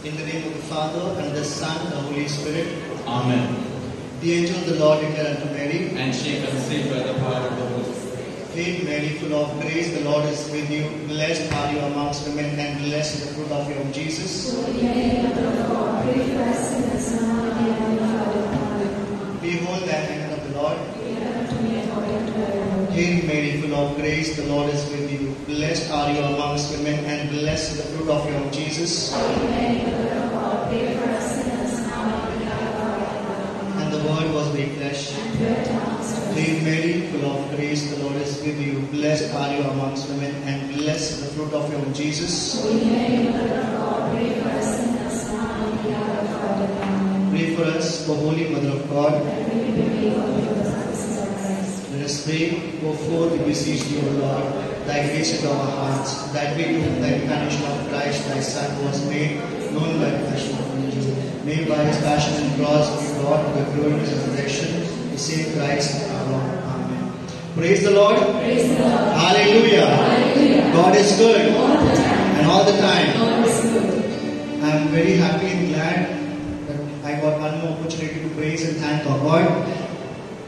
In the name of the Father, and the Son, and the Holy Spirit. Amen. The angel of the Lord declared unto Mary, And she conceived by the power of the Holy Spirit. Hail Mary, full of grace, the Lord is with you. Blessed are you amongst women, and blessed is the fruit of your womb, Jesus. Behold the hand of the Lord. Hail Mary, full of grace, the Lord is with you. Blessed are you amongst women, and blessed is the fruit of your womb, Jesus. And the Word was made flesh. Hail Mary, full of grace, the Lord is with you. Blessed are you amongst women, and blessed is the fruit of your womb, Jesus. Pray for us, O Holy Mother of God. Let us pray. Go forth, we beseech thee, O Lord, thy grace into our hearts, that we too, the incarnation of Christ, thy Son, was made known by the passion of Jesus. May by his passion and cross be brought to the glory of his resurrection, the same Christ our Lord. Amen. Praise the Lord. Praise the Lord. Hallelujah. Hallelujah. God is good. All the time. And all the time. God is good. I am very happy and glad that I got one more opportunity to praise and thank our God.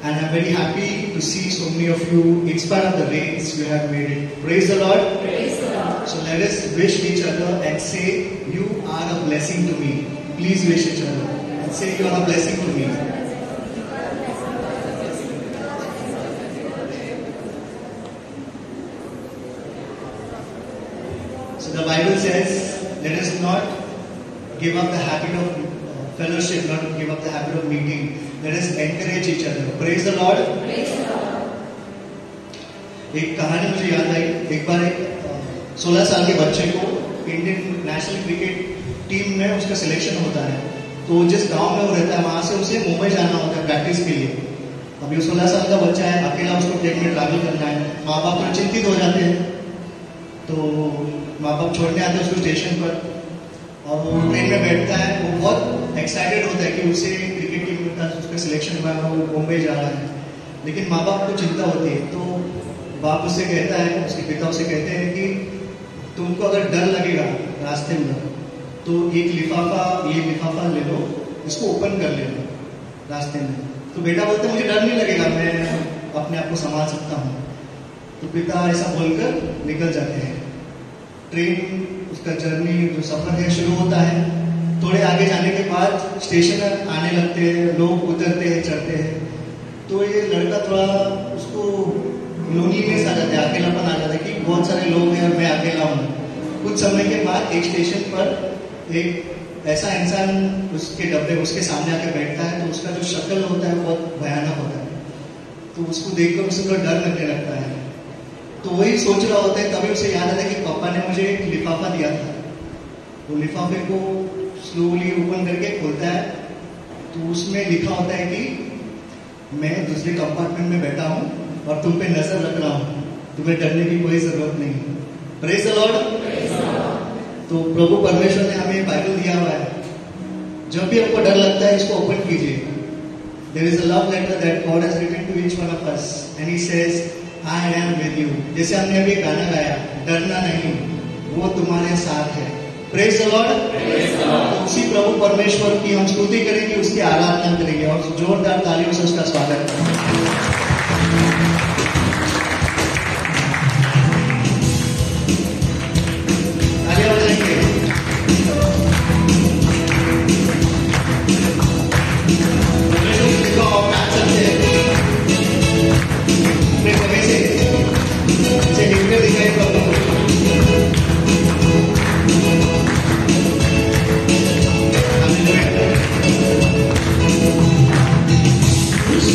And I am very happy to see so many of you, in spite of the rains, you have made it. Praise the Lord. Praise the Lord. So let us wish each other and say, you are a blessing to me. Please wish each other and say, you are a blessing to me. So the Bible says, let us not give up the habit of fellowship, not give up the habit of meeting. Let us encourage each other. Praise the Lord. Praise the Lord. एक कहानी मुझे याद आई. एक बार एक 16 साल के बच्चे को इंडियन नेशनल क्रिकेट टीम में उसका सिलेक्शन होता है. तो जिस गांव में वो रहता है वहां से उसे मुंबई जाना होता है प्रैक्टिस के लिए. अभी 16 साल का बच्चा है, अकेला उसको ट्रेन में ट्रैवल करना है. माँ बाप तो चिंतित हो जाते हैं. तो माँ बाप छोड़ने आते हैं उसको स्टेशन पर और वो ट्रेन में बैठता है. वो बहुत एक्साइटेड होता है कि उसे क्रिकेट टीम में उसका सिलेक्शन हुआ है, वो मुंबई जा रहा है. लेकिन माँ बाप को चिंता होती है. तो बाप उससे कहता है, उसके पिता उसे कहते हैं कि तुमको अगर डर लगेगा रास्ते में तो ये लिफाफा ले लो, इसको ओपन कर लेना रास्ते में. तो बेटा बोलते मुझे डर नहीं लगेगा, मैं अपने आप को संभाल सकता हूँ. तो पिता ऐसा बोलकर निकल जाते हैं. ट्रेन उसका जर्नी जो सफर है शुरू होता है. थोड़े आगे जाने के बाद स्टेशन आने लगते हैं, लोग उतरते हैं, चढ़ते हैं. तो ये लड़का थोड़ा उसको लोनलीनेस आ जाता है, अकेलापन आ जाता है कि बहुत सारे लोग हैं और मैं अकेला हूँ. कुछ समय के बाद एक स्टेशन पर एक ऐसा इंसान उसके डब्बे उसके सामने आके बैठता है. तो उसका जो शक्ल होता है बहुत भयानक होता है. तो उसको देखकर उसे थोड़ा डर लगने लगता है. तो वही सोच रहा होता है, तभी उसे याद आता है कि पापा ने मुझे एक लिफाफा दिया था. वो लिफाफे को स्लोली ओपन करके खोलता है. तो उसमें लिखा होता है कि मैं दूसरे कंपार्टमेंट में बैठा हूँ और तुम पे नजर रख रहा हूँ, तुम्हें डरने की कोई जरूरत नहीं. Praise the Lord. तो प्रभु परमेश्वर ने हमें बाइबल दिया हुआ है. जब भी आपको डर लगता है इसको ओपन कीजिए. There is a love letter that God has written to each one of us and He says, I am with you. जैसे हमने अभी गाना गाया, डरना नहीं, वो तुम्हारे साथ है. Praise the Lord. तो उसी प्रभु परमेश्वर की हम स्तुति करेंगे, उसकी आराधना करेंगे और जोरदार तालियों से उसका स्वागत करेंगे. तालियां बजाएंगे.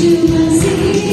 You must see.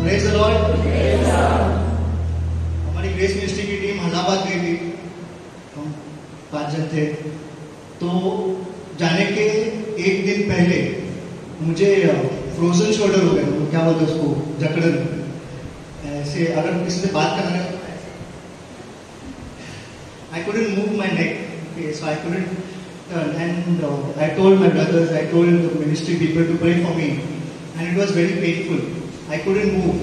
Praise the Lord. हमारी ग्रेस मिनिस्ट्री की टीम इलाहाबाद गई थी, हम 5 जन थे। तो जाने के एक दिन पहले मुझे फ्रोजन शोल्डर हो गया, तो क्या बोलते हैं उसको, जकड़न। ऐसे अगर किसी से बात करना है, I couldn't move my neck, okay, so I couldn't turn. And I told my brothers, I told the ministry people to pray for me, and it was very painful. I couldn't move.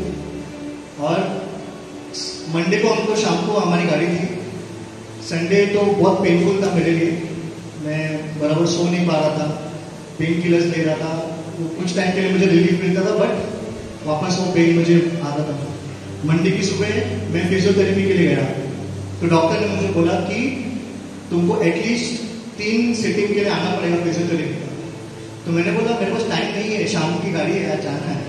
और Monday को हमको शाम को हमारी गाड़ी थी। Sunday तो बहुत पेनफुल था मेरे लिए, मैं बराबर सो नहीं पा रहा था, पेन किलर्स ले रहा था। तो कुछ टाइम के लिए मुझे रिलीफ मिलता था, बट वापस वो पेन मुझे आता था। मंडे की सुबह मैं फिजियोथेरेपी के लिए गया, तो डॉक्टर ने मुझे बोला कि तुमको एटलीस्ट 3 सिटिंग के लिए आना पड़ेगा फिजियोथेरेपी का। तो मैंने बोला मेरे पास टाइम नहीं है, शाम की गाड़ी है, आज जाना है।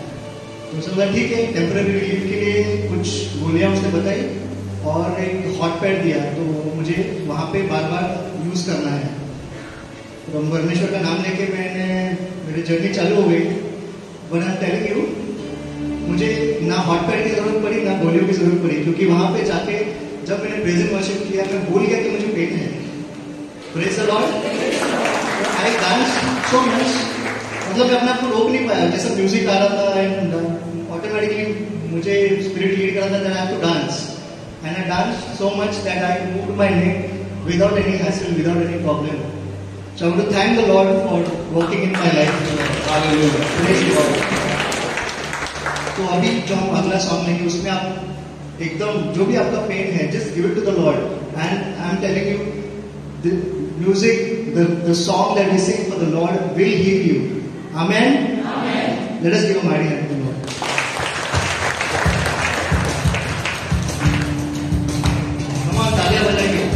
तो उसने बोला ठीक है, टेम्पररी रिलीफ के लिए कुछ गोलियां उसने बताई और एक हॉट पैड दिया, तो मुझे वहाँ पे बार बार यूज करना है। तो परमेश्वर का नाम लेके मेरी जर्नी चालू हो गई। One I am telling you, मुझे ना हॉट पैड की जरूरत पड़ी ना गोलियों की जरूरत पड़ी, क्योंकि वहाँ पे जाके जब मैंने प्रेजेंट वर्शिप किया, मैं भूल गया कि मुझे पेन है। Praise the Lord. I dance so much, मतलब मैं अपने आप को रोक नहीं पाया। जैसा म्यूजिक आ रहा था एंड ऑटोमेटिकली मुझे स्पिरिट लीड कर रहा था, that I have to dance, and I dance so much that I moved my neck without any hassle, without any problem. So I want to thank the Lord for working in my life. Hallelujah, praise the Lord. तो अभी जो हम अगला song लेंगे उसमें आप एकदम जो भी आपका पेन है, just give it to the Lord, and I am telling you, the music, the song that we sing for the Lord will heal you. Amen. Let us give a mighty hand to the Lord. Come on, तालियां बजाइए।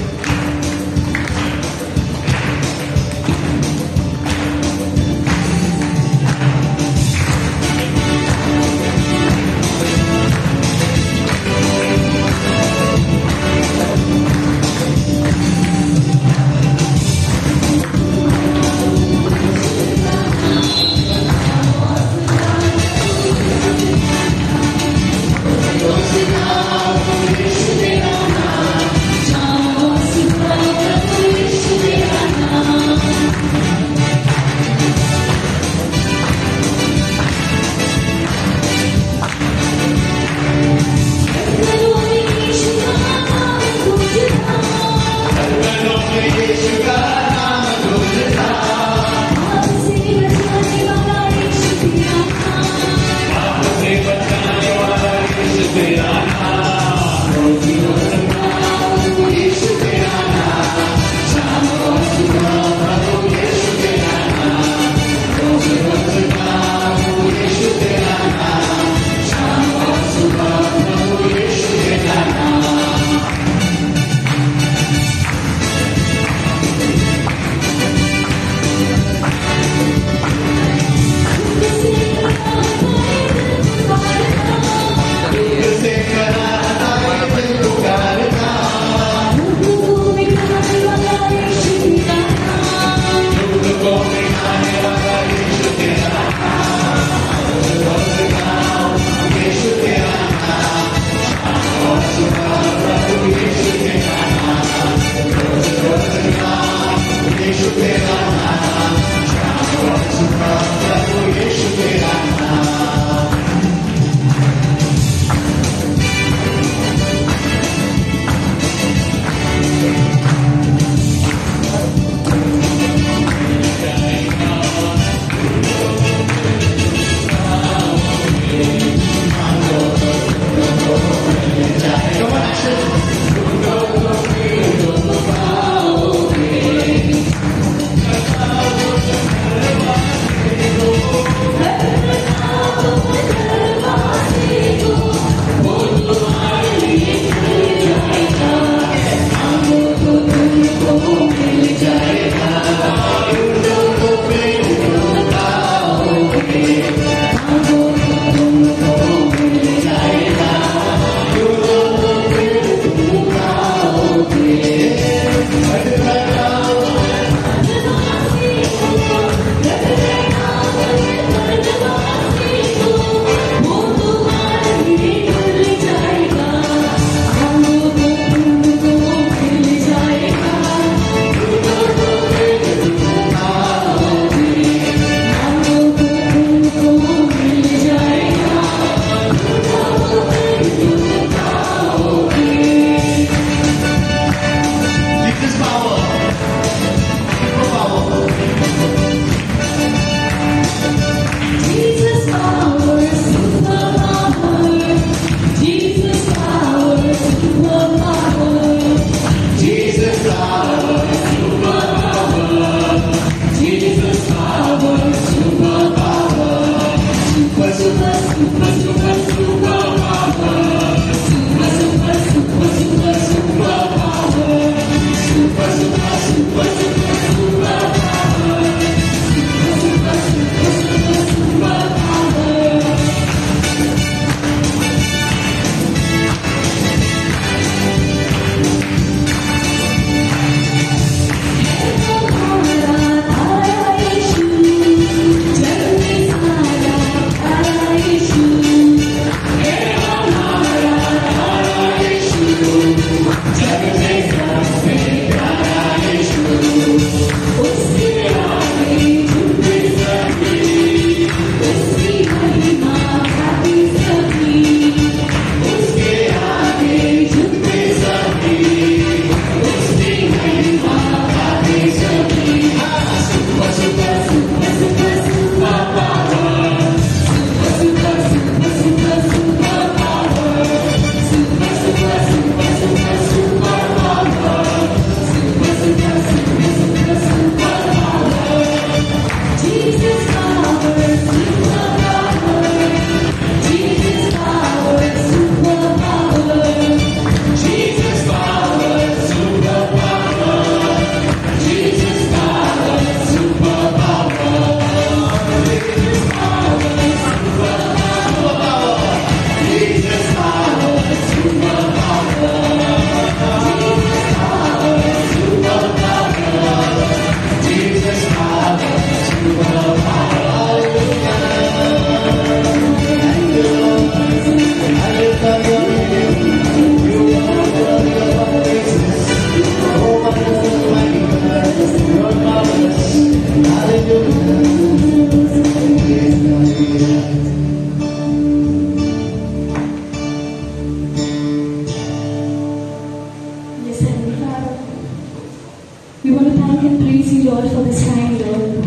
Lord, for this time, Lord.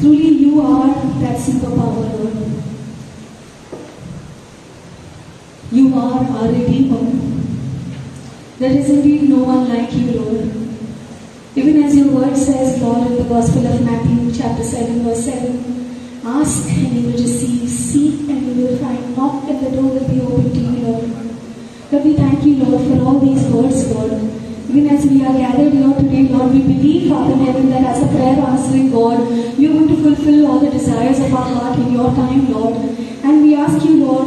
Truly, you are that superpower, Lord. You are our Redeemer. There is indeed no one like you, Lord. Even as your word says, Lord, in the Gospel of Matthew, chapter 7, verse 7, ask and you will receive, seek and you will find, knock and the door will be open to you, Lord. Lord, we thank you, Lord, for all these words, Lord. Even as we are gathered here today, Lord, we believe, Father in heaven, that as a prayer answering God, you are going to fulfill all the desires of our heart in your time, Lord. And we ask you, Lord,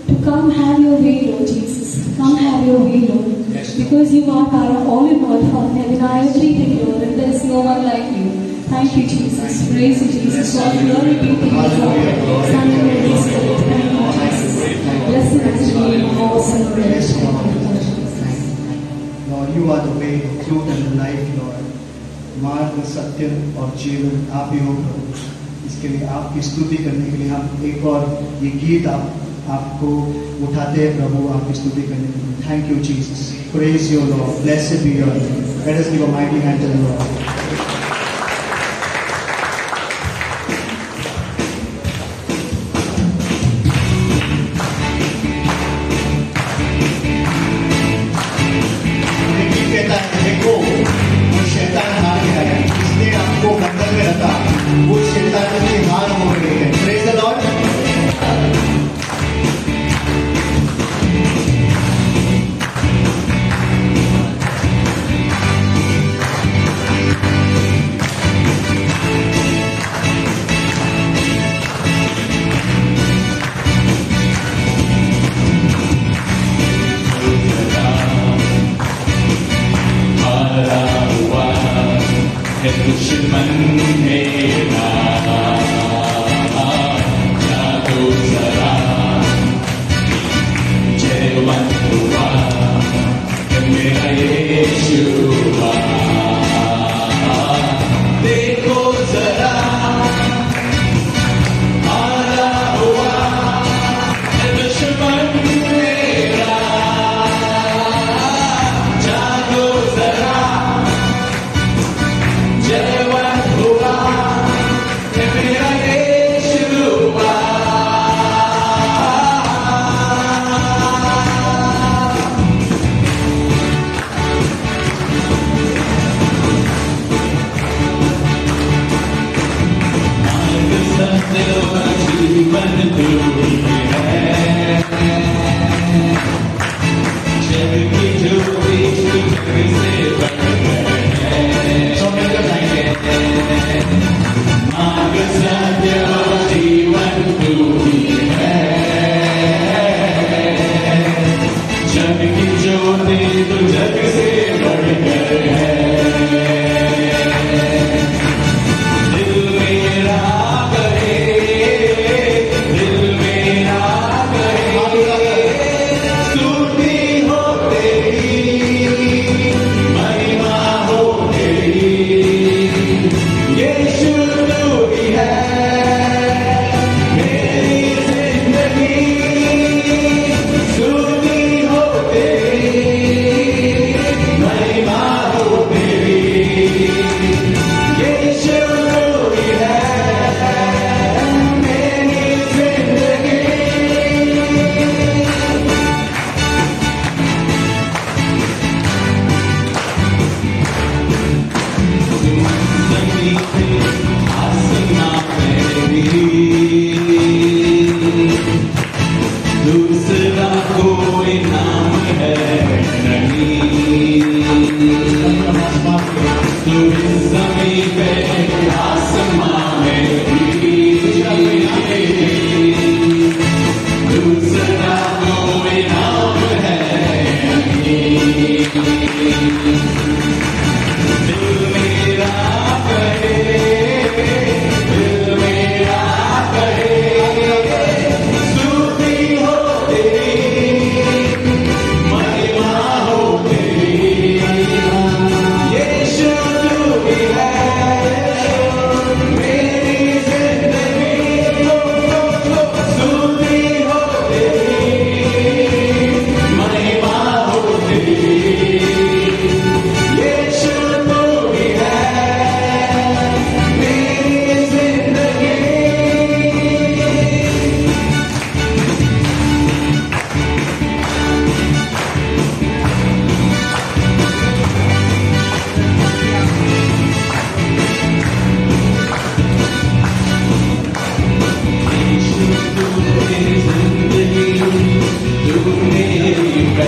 to come have your way, Lord Jesus. Come have your way, Lord. Yes, Because you are our all in all, Father in heaven, our everything, Lord, and there is no one like you. Thank you, Jesus. Praise you, Jesus. All glory be to you, Father, Son, and Holy Spirit. Thank you, Jesus. Blessed is your name, awesome praise. Yes, Lord. Lord, you are the way, the truth and the life, Lord. मार्ग, सत्य और जीवन आप ही हो प्रभु। इसके लिए आपकी स्तुति करने के लिए हम एक और ये गीत आपको उठाते हैं प्रभु, आपकी स्तुति करने के लिए। Thank you, Jesus. Praise you, Lord. Blessed be your name. Let us give a mighty hand to the Lord.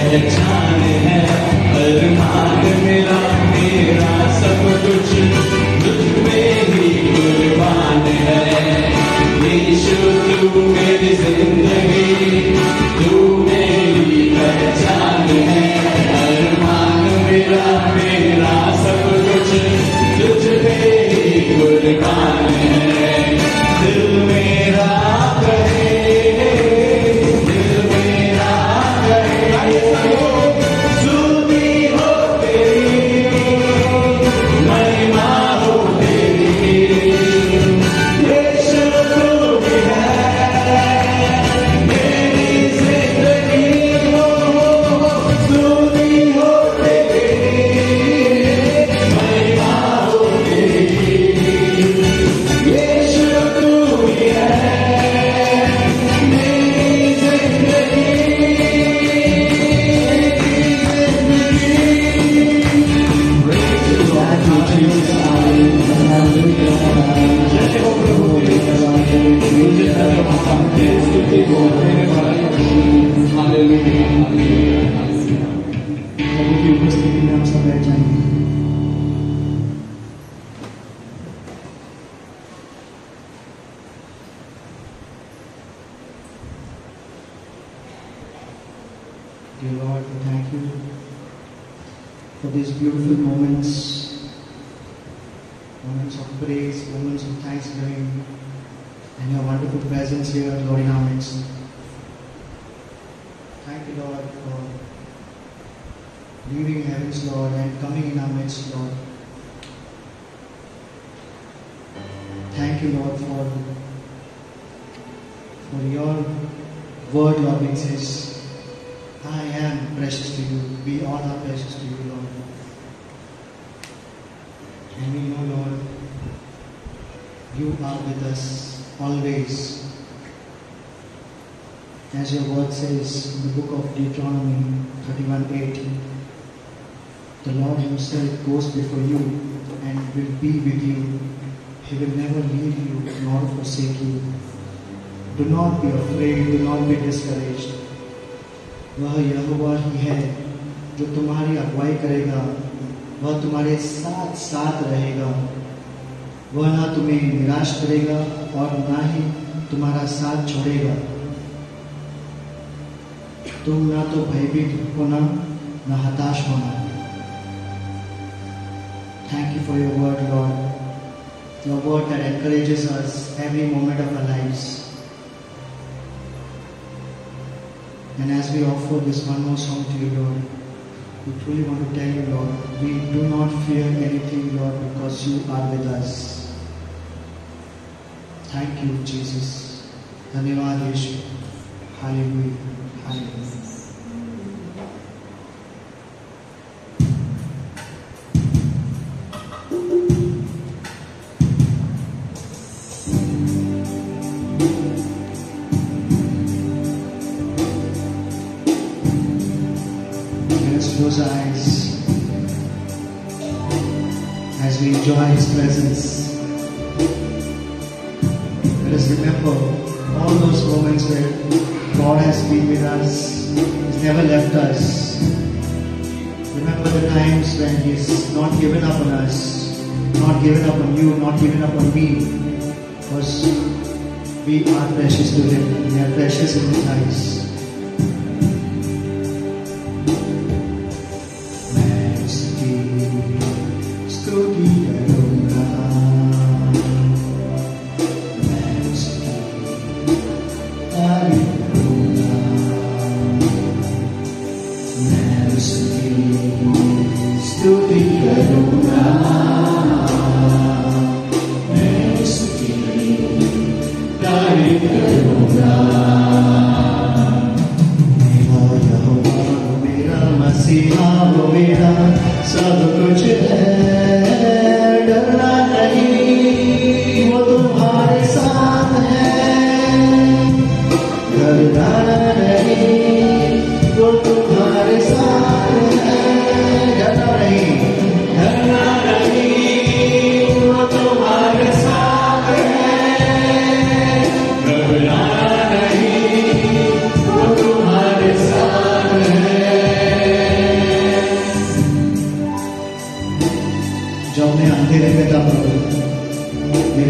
पहचान है, अरमान मेरा मेरा सब कुछ तुझ में ही कुर्बान है। यीशु तू मेरी जिंदगी, तू मेरी पहचान है, अरमान मेरा मेरा सब कुछ तुझ में ही कुर्बान है। दिल मेरा कहे, दिल मेरा कहे, स्तुति हो तेरी, महिमा हो तेरी, यीशु तू ही है मेरी जिंदगी हो, स्तुति हो तेरी, महिमा हो तेरी, यीशु तू ही है मेरी जिंदगी। जय हो प्रभु स्तुति हो मेरे हालेलुया। प्रभु की उपस्थिति में हम सब बैठ जाएंगे। Dear Lord, we thank you for these beautiful moments, moments of praise, moments of thanksgiving, and your wonderful presence here, Lord, in our midst. Thank you, Lord, for leaving heavens, Lord, and coming in our midst, Lord. Thank you, Lord, for your word, Lord, which says, I am precious to you. We all are precious to you, Lord. And we know, Lord, you are with us always. As your word says in the book of Deuteronomy 31:8, the Lord himself goes before you and will be with you. He will never leave you nor forsake you. Do not be afraid, do not be discouraged. वह यहोवा ही है जो तुम्हारी अगुवाई करेगा, वह तुम्हारे साथ साथ रहेगा। वह ना तुम्हें निराश करेगा और ना ही तुम्हारा साथ छोड़ेगा। तुम ना तो भयभीत होना ना हताश होना। Thank you for your word, Lord. Your word that encourages us every moment of our lives. And as we offer this one more song to you, Lord, we truly want to tell you, Lord, we do not fear anything, Lord, because you are with us. Thank you, Jesus. धन्यवाद Yeshu. Hallelujah, hallelujah. Close our eyes as we enjoy His presence. Let us remember all those moments where God has been with us, He's never left us. Remember the times when He's not given up on us, not given up on you, not given up on me, because we are precious to Him, we are precious in His eyes. स्तुति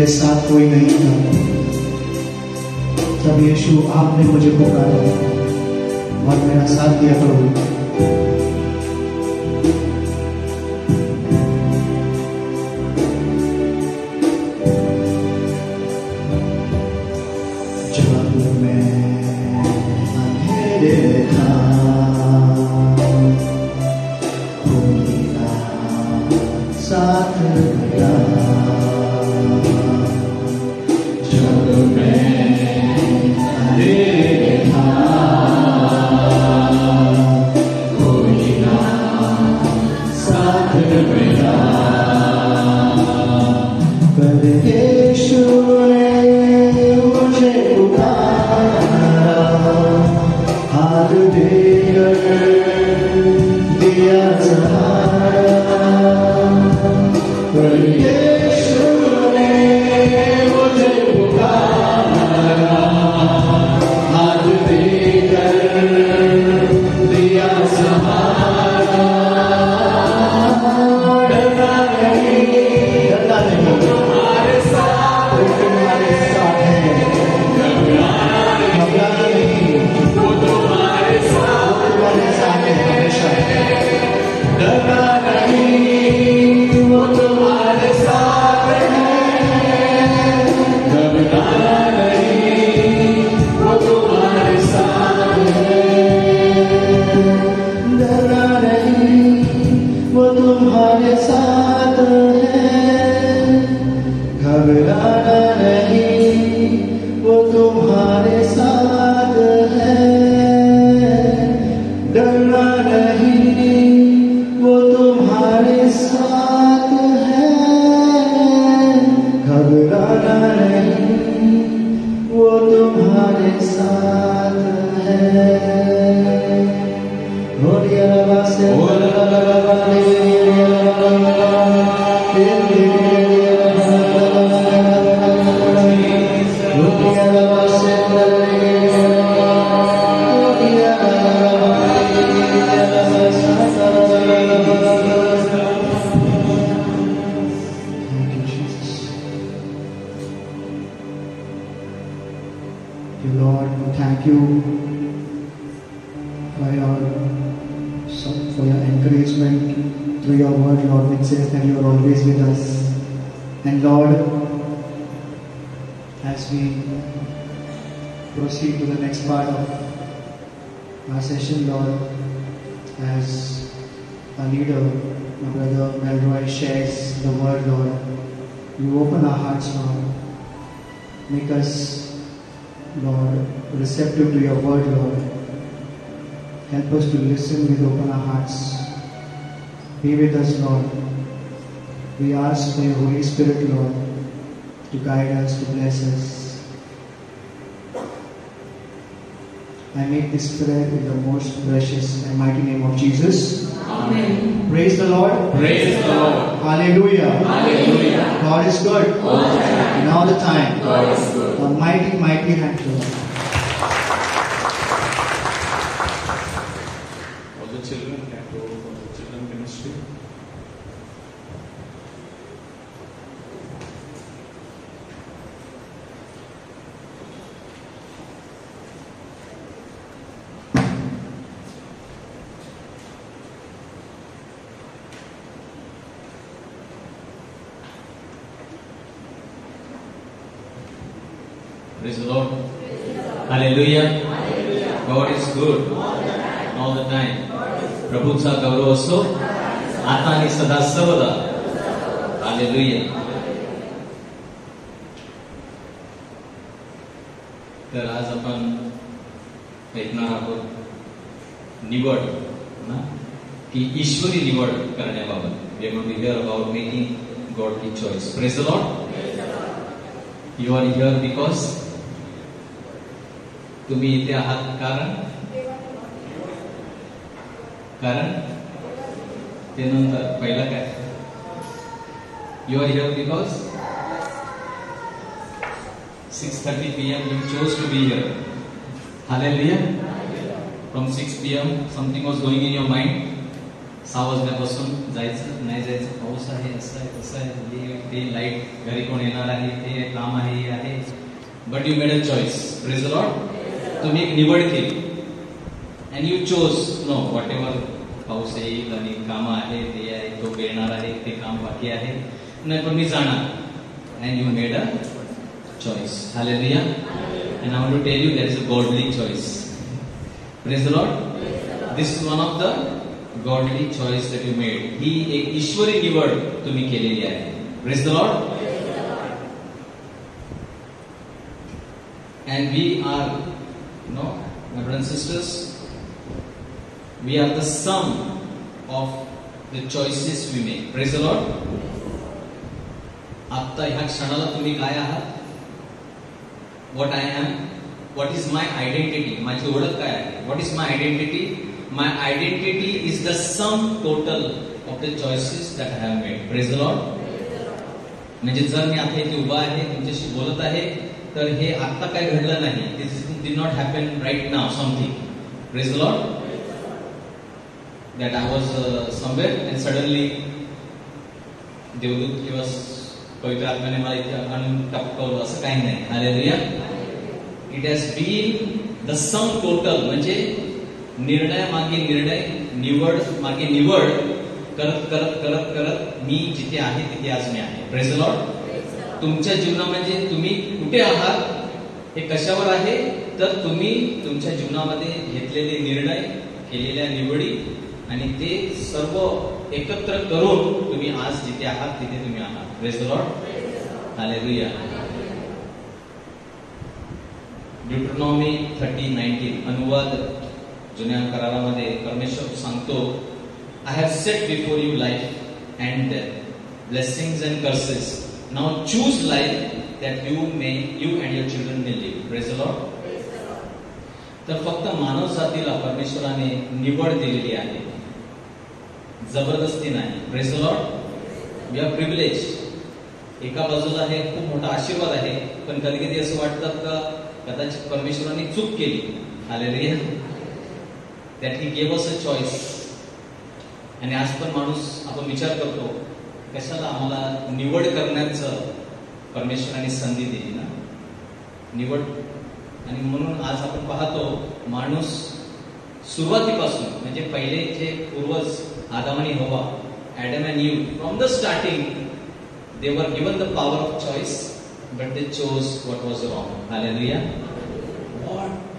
मेरे साथ कोई नहीं था, तब यीशु आपने मुझे पुकारा और मेरा साथ दिया प्रभु। जब मैं अंधेरे था, कोई ना साथ गया। जब मैं अंधेरे था, कोई ना साथ गया। पर यीशु ने मुझे पुकारा, हाथ देकर दिया सहारा। पर यीशु ने मुझे पुकारा, हाथ देकर दिया सहारा। डरना नहीं, डरना नहीं, तुम्हारे साथ, तुम्हारे साथ है। घबराना नहीं, वो तुम्हारे साथ है हमेशा। डरना नहीं, वो तुम्हारे साथ है। घबराना नहीं, वो तुम्हारे साथ है। डरना नहीं, वो तुम्हारे साथ है। घबराना नहीं, वो तुम्हारे साथ है। डरना नहीं, वो तुम्हारे साथ है। घबराना नहीं, वो तुम्हारे साथ है। Lord, we thank you for your encouragement through your word, Lord, which says that you are always with us. And Lord, as we proceed to the next part of our session, Lord, as our leader, my brother Melroy, shares the word, Lord, you open our hearts, Lord. Make us, Lord, receptive to your word, Lord. Help us to listen with open our hearts. Be with us, Lord. We ask for your Holy Spirit, Lord, to guide us, to bless us. I make this prayer in the most precious and mighty name of Jesus. Amen. Praise the Lord. Praise the Lord. Hallelujah. Hallelujah. God is good. All the time. And all the time. God is good. A mighty, mighty hand to Lord. All the children can go for the children ministry. Praise the Lord. Hallelujah. God is good all the time. प्रभूचा गौरव असो आता आणि सदा सर्वदा. Hallelujah. तर आज आपण ऐकणार आहोत निवड ना की ईश्वरी निवड करण्याबाबत. We are going to hear about making godly choice. Praise the Lord. You are here because तुम्ही इथे आहात कारण ते नंतर पहिला काय. You are here because 6:30 p.m. you chose to be here. Hallelujah. From 6 p.m. something was going in your mind. 6 वाजल्यापासून जायचं नाही जायचं, पाऊस आहे, असं आहे तसं आहे, हे ते लाईट, घरी कोण येणार आहे, ते काम आहे, हे आहे. But you made a choice. Praise the Lord. तुम्ही एक निवड केली and you chose know what ever, पाऊस येईल आणि कामं आहे, ते आहे, तो येणार आहे, ते काम बाकी आहे, नाही पण मी जाणार. And you made a choice. Hallelujah. And I want to tell you there is a godly choice. Praise the Lord. This is one of the godly choice that you made. ही एक ईश्वरी निवड तुम्ही केलेली आहे. Praise the Lord. And we are, no, my brothers and sisters, we are the sum of the choices we make. Praise the Lord. आता ह्या क्षणाला तुम्ही काय आहात? What I am? What is my identity? माझी ओळख काय आहे? What is my identity? My identity is the sum total of the choices that I have made. Praise the Lord. म्हणजे जर मी आता इथे उभा आहे, तुमच्याशी बोलत आहे, तर हे आता काय घडलं नाही. This did not happen right now something. Praise the Lord. That I was somewhere and suddenly देवदूत किंवा पवित्र आत्म्याने मला इथे आणून टपकवलं, असं काही नाही. Hallelujah. It has been the sum total, म्हणजे निर्णय मागे निर्णय, निवड मागे निवड करत करत करत करत मी जिथे आहे तिथे आज मी आहे. Praise the Lord. तुमच्या जीवनामध्ये तुम्ही कुठे आहात हे कशावर आहे, तर तुम्ही तुमच्या जीवनामध्ये घेतलेले निर्णय, केलेल्या निवडी आणि ते सर्व एकत्र करून तुम्ही आज जिथे आहात तिथे तुम्ही आहात. Praise the Lord. हालेलुया. ड्यूटरॉनॉमी 30:19 अनुवाद जुन्या करारामध्ये परमेश्वर सांगतो, I have set before you life and death, blessings and curses. Now choose life that you and your children may live. Praise the Lord. तर फक्त मानव जातीला परमेश्वराने निवड दिलेली आहे, जबरदस्ती नाही. Praise the Lord. We are privilege. एका बाजूला हे खूप मोठा आशीर्वाद आहे, पण कधी कधी असं वाटतं का कदाचित परमेश्वराने चूक केली. Hallelujah. That he gave us a choice. आणि आज पण माणूस आपण विचार करतो, कशाला आम्हाला निवड करण्याचं परमेश्वराने संधी दिली ना, निवड. आणि म्हणून आज आपण पाहतो माणूस सुरुवातीपासून, म्हणजे पहिले जे पूर्वज आदाम आणि हवा, Adam and Eve, from the starting they were given the power of choice, but they chose what was wrong. Hallelujah.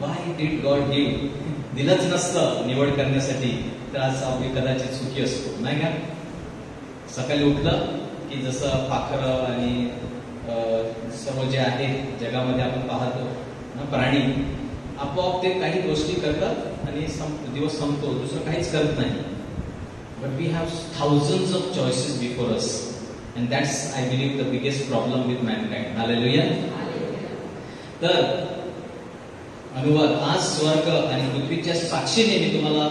Why did God give? दिलंच नसतं निवड करण्यासाठी, तर आज आपली कदाचित चुकी असतो, नाही का? सकाळी उठलं की जसं पाखरं आणि सर्व जे आहे जगामध्ये आपण पाहतो ना, प्राणी आपोआप ते काही गोष्टी करतात आणि दिवस संपतो, दुसरं काहीच करत नाही. But we have thousands of choices before us, and that's I believe the biggest problem with mankind. Hallelujah. तर अनुवाद, आज स्वर्ग आणि पृथ्वीच्या साक्षीने मी तुम्हाला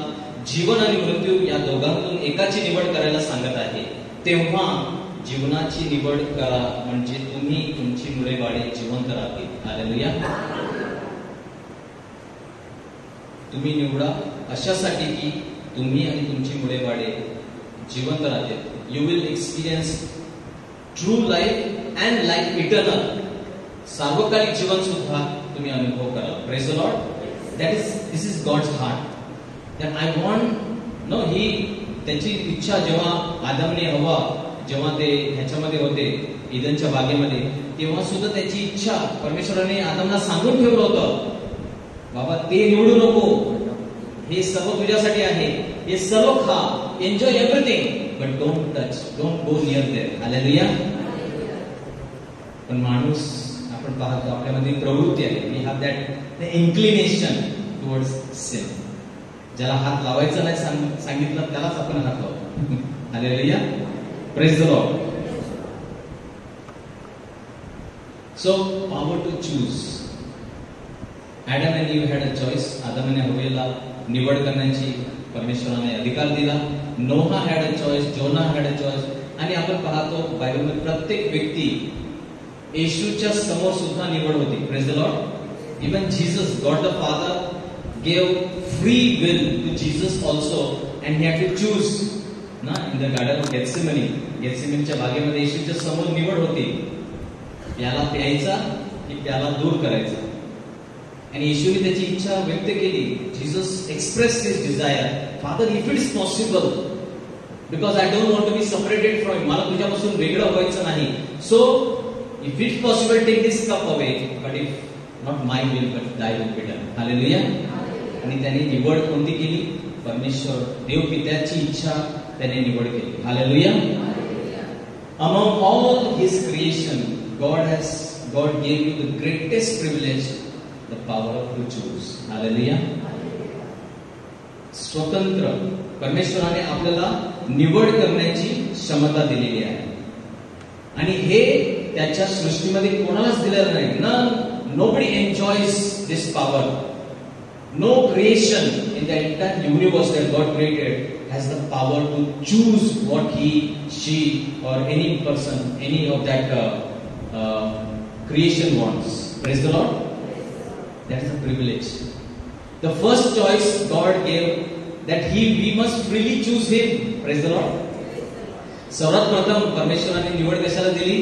जीवन आणि मृत्यू या दोघांतून एकाची निवड करायला सांगत आहे. तेव्हा जीवनाची निवड करा, म्हणजे तुम्ही तुमची मुळे बाळे जिवंत राहतील. हालेलुया. तुम्ही निवडा अशासाठी की तुम्ही आणि तुमची मुळे बाळे जिवंत राहतील. You will experience true life and life eternal. सार्वकालिक जीवन सुद्धा तुम्ही अनुभव कराल. Praise the Lord. This is God's heart. That I want, no, ही त्याची इच्छा जेव्हा आदमने हवा जेव्हा ते ह्याच्यामध्ये होते ईदनच्या बागेमध्ये, तेव्हा सुद्धा त्याची इच्छा परमेश्वराने आदमला सांगून ठेवलं होतं, बाबा ते निवडू नको, हे सर्व तुझ्यासाठी आहे, हे सर्व खा, enjoy everything, but don't touch, don't go near there. Hallelujah. पण माणूस आपण पाहतो आपल्यामध्ये प्रवृत्ती आहे, we have that inclination towards sin. ज्याला हात लावायचा नाही सांगितलं त्यालाच आपण हात लावतो. Hallelujah. Praise the Lord. So power to choose. Adam and Eve had a choice. Adam आणि हव्वेला निवड करण्याची परमेश्वराने अधिकार दिला. Noah had a choice, Jonah had a choice. आणि आपण पाहतो बायबलमध्ये प्रत्येक व्यक्ती, येशूच्या समोर सुद्धा निवड होती. Praise the Lord. Even Jesus, God the father gave free will to Jesus also, and he had to choose ना इन द गार्डन ऑफ गेत्सेमनीच्या बागेमध्ये येशूच्या समोर निवड होती, प्याला प्यायचा की प्याला दूर करायचा. आणि येशूने त्याची इच्छा व्यक्त केली. Jesus express his desire, father if it is possible, because I don't want to be separated from you, मला तुझ्यापासून वेगळं व्हायचं नाही. So if it's possible take this cup away, but if not my will but thy will be done. Hallelujah. आणि त्याने निवड कोणती केली? परमेश्वर देव पित्याची इच्छा त्याने निवड केली. Hallelujah. Among all his creation, God gave you the greatest privilege, the power to choose. Hallelujah. स्वतंत्र परमेश्वराने आपल्याला निवड करण्याची क्षमता दिलेली आहे. आणि हे त्याच्या सृष्टीमध्ये कोणालाच दिलेलं नाही. Nobody enjoys this power. No creation in the entire universe that God created has the power to choose what he, she, or any person, any of that creation wants. Praise the Lord. That is a privilege. The first choice God gave, that we must freely choose Him. Praise the Lord. सर्वात प्रथम परमेश्वराने निवड कशाला दिली?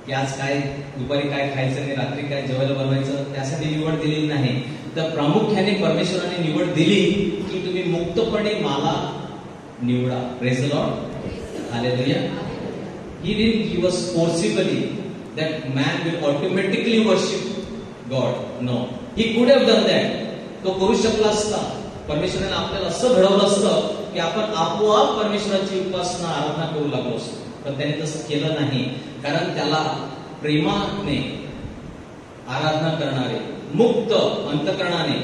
की आज काय दुपारी काय खायचं आणि रात्री काय जेवायला बनवायचं, त्यासाठी निवड दिलेली नाही. तर प्रामुख्याने परमेश्वराने निवड दिली की तुम्ही मुक्तपणे मला निवडा. Praise the Lord. Hallelujah. He didn't give us forcibly that man will automatically worship God. No. He could have done that. तो करू शकला असता. परमेश्वराने आपल्याला असं घडवलं असतं की आपण आपोआप परमेश्वराची उपासना आराधना करू लागलो असतो. पण त्याने तसं केलं नाही, कारण त्याला प्रेमाने आराधना करणारे, मुक्त अंतकरणाने,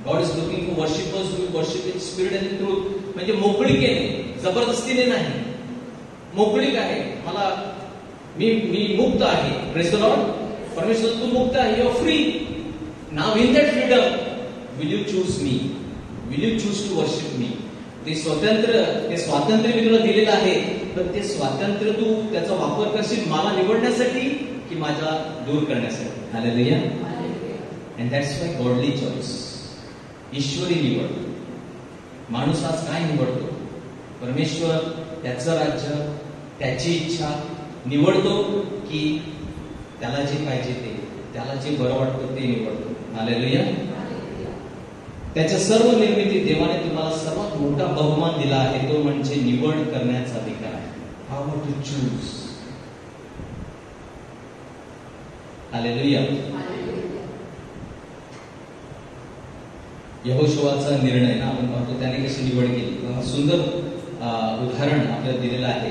God is looking for worshippers who worship in spirit and in truth. म्हणजे मोकळीकेने, जबरदस्तीने नाही, मोकळीक आहे. मला मी मुक्त आहे. Praise the lord. परमेश्वर तू मुक्त आहे, you are free. Now in that freedom will you choose me, will you choose to worship me. ते स्वातंत्र्य मी तुला दिलेलं आहे, पण ते स्वातंत्र्य तू त्याचा वापर करशील मला निवडण्यासाठी की माझ्या दूर करण्यासाठी. Hallelujah. And that's why godly choice, ईश्वरी निवड. माणूस आज काय निवडतो? परमेश्वर, त्याचं राज्य, त्याची इच्छा निवडतो की त्याला जे पाहिजे ते, त्याला जे बरं वाटतं ते निवडतो. हालेलुया. त्याच्या सर्व निर्मिती देवाने तुम्हाला सर्वात मोठा बहुमान दिला आहे, तो म्हणजे निवड करण्याचा अधिकार आहे. Power to choose. हालेलुया. यहोशुवाचा निर्णय ना आपण पाहतो, त्याने कशी निवड केली. सुंदर उदाहरण आपल्याला दिलेलं आहे.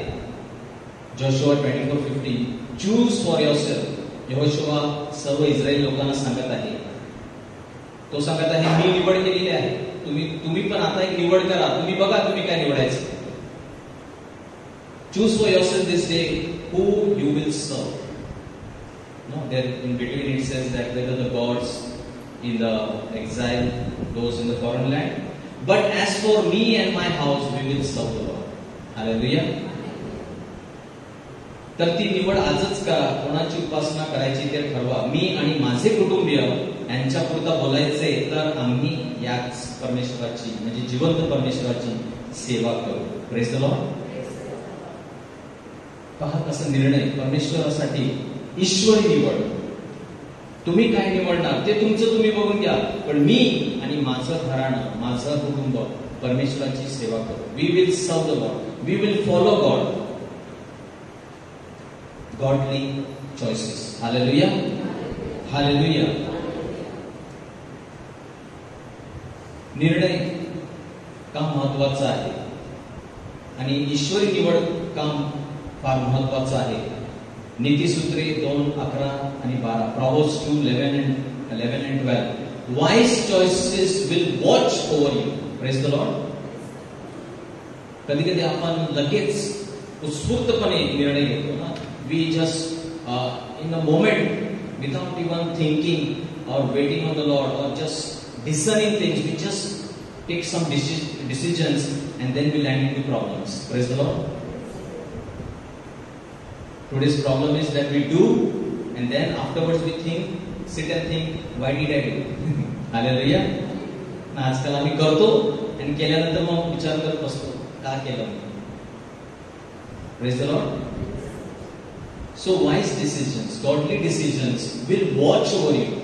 Joshua 24:15. Choose for yourself. Yahoshua सर्व इस्रायल लोकांना सांगत आहे, तो सांगत आहे मी निवड केलेली आहे, तुम्ही पण आता एक निवड करा, तुम्ही बघा तुम्ही काय निवडायचं. Choose for yourself this day who you will serve. No, there in between it says that there are the gods in the exile, those in the foreign land, but as for me and my house we will serve the Lord. Hallelujah. तर ती निवड आजच करा. कोणाची उपासना करायची ते ठरवा. मी आणि माझे कुटुंबीय यांच्यापुरता बोलायचे तर आम्ही याच परमेश्वराची म्हणजे जिवंत परमेश्वराची सेवा करू. Praise the Lord. पहा कसा निर्णय परमेश्वरासाठी, ईश्वरी निवड. तुम्ही काय निवडणार ते तुमचं तुम्ही बघून घ्या, पण मी आणि माझं घराणं, माझं कुटुंब परमेश्वराची सेवा करू. We will serve the god, we will follow god. Godly choices. Hallelujah. Hallelujah. निर्णय का महत्वाचा आहे आणि ईश्वरी निवड काम फार महत्वाचं आहे. नीतिसूत्रे 2:11 आणि 12. Proverbs 2:11 and 12. Wise choices will watch over you. Praise the Lord. कधी कधी आपण लगेच उत्स्फूर्तपणे निर्णय घेतो ना. We just in a moment, without even thinking or waiting on the Lord or just discerning things, we just take some decisions and then we land into problems. Praise the Lord. Today's problem is that we do and then afterwards we think, sit and think, why did I do? Hallelujah. आणि आजकाल आम्ही करतो आणि केल्यानंतर मग विचार करत बसतो का केलं म्हणून. Praise the Lord. So wise decisions, godly decisions will watch over you.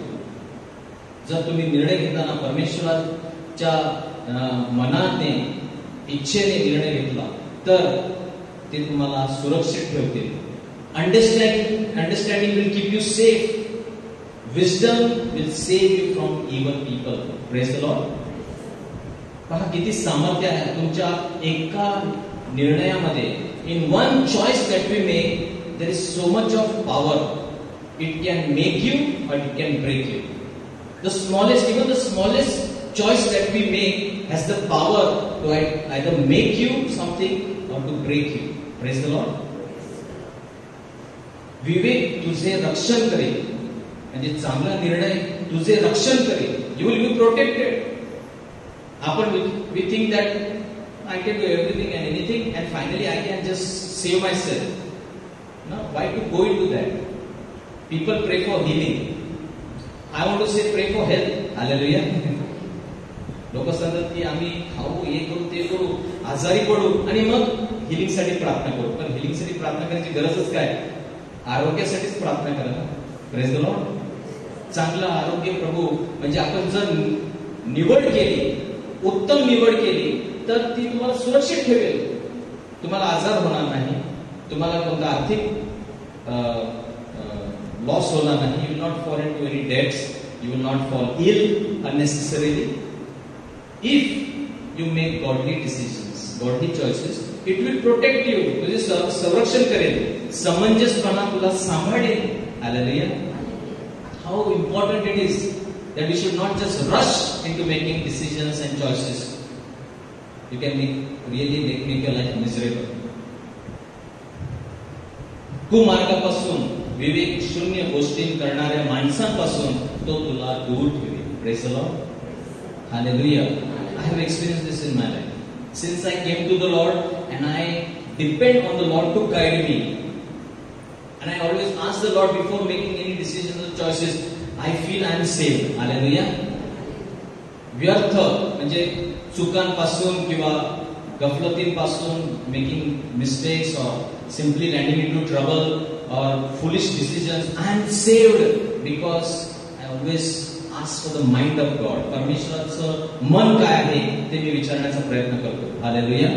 जर तुम्ही निर्णय घेताना परमेश्वराच्या मनाने इच्छेने निर्णय घेतला तर ते तुम्हाला सुरक्षित ठेवतील. Understanding will keep you safe. Wisdom will save you from evil people. Praise the Lord. पहा किती सामर्थ्य आहे तुमच्या एका निर्णयामध्ये. In one choice that we make, there is so much of power. It can make you or it can break you. Even the smallest choice that we make has the power to either make you something or to break you. Praise the Lord. विवेक तुझे रक्षण करेल, म्हणजे चांगला निर्णय तुझे रक्षण करेल. You will be protected. We think that I can do everything and anything and finally I can just save myself. No, why to go into that? People pray for healing. I want to say pray for health. Hallelujah. लोक सांगतात की आम्ही खाऊ हे करू ते करू आजारी पडू आणि मग हिलिंग साठी प्रार्थना करू. पण हिलिंग साठी प्रार्थना करायची गरजच काय? आरोग्यासाठीच प्रार्थना करा ना. Praise the Lord. चांगलं आरोग्य प्रभू म्हणजे आपण जर निवड केली, उत्तम निवड केली तर ती तुम्हाला सुरक्षित ठेवेल. तुम्हाला आजार होणार नाही, तुम्हाला कोणता आर्थिक लॉस होणार नाही. You will not fall into any debts, you will not fall ill unnecessarily. If you make godly decisions, godly choices, it will protect you. तुझे संरक्षण करेल, समंजसपणा तुला सांभाळेल. Hallelujah. How important it is that we should not just rush into making decisions and choices. You can really make your life miserable. कुमार्गापासून, विवेक शून्य गोष्टी करणाऱ्या माणसांपासून तो तुला दूर ठेवेल. Praise the Lord. Hallelujah. I have experienced this in my life. Since I came to the Lord and I depend on the Lord to guide me, and I always ask the Lord before making any decisions or choices, I feel I am saved. Hallelujah. व्यर्थ म्हणजे चुकांपासून किंवा गफलतींपासून, making mistakes or simply landing into trouble or foolish decisions, I am saved because I always ask for the mind of God. परमेश्वराचं मन काय आहे ते मी विचारण्याचा प्रयत्न करतो. Hallelujah.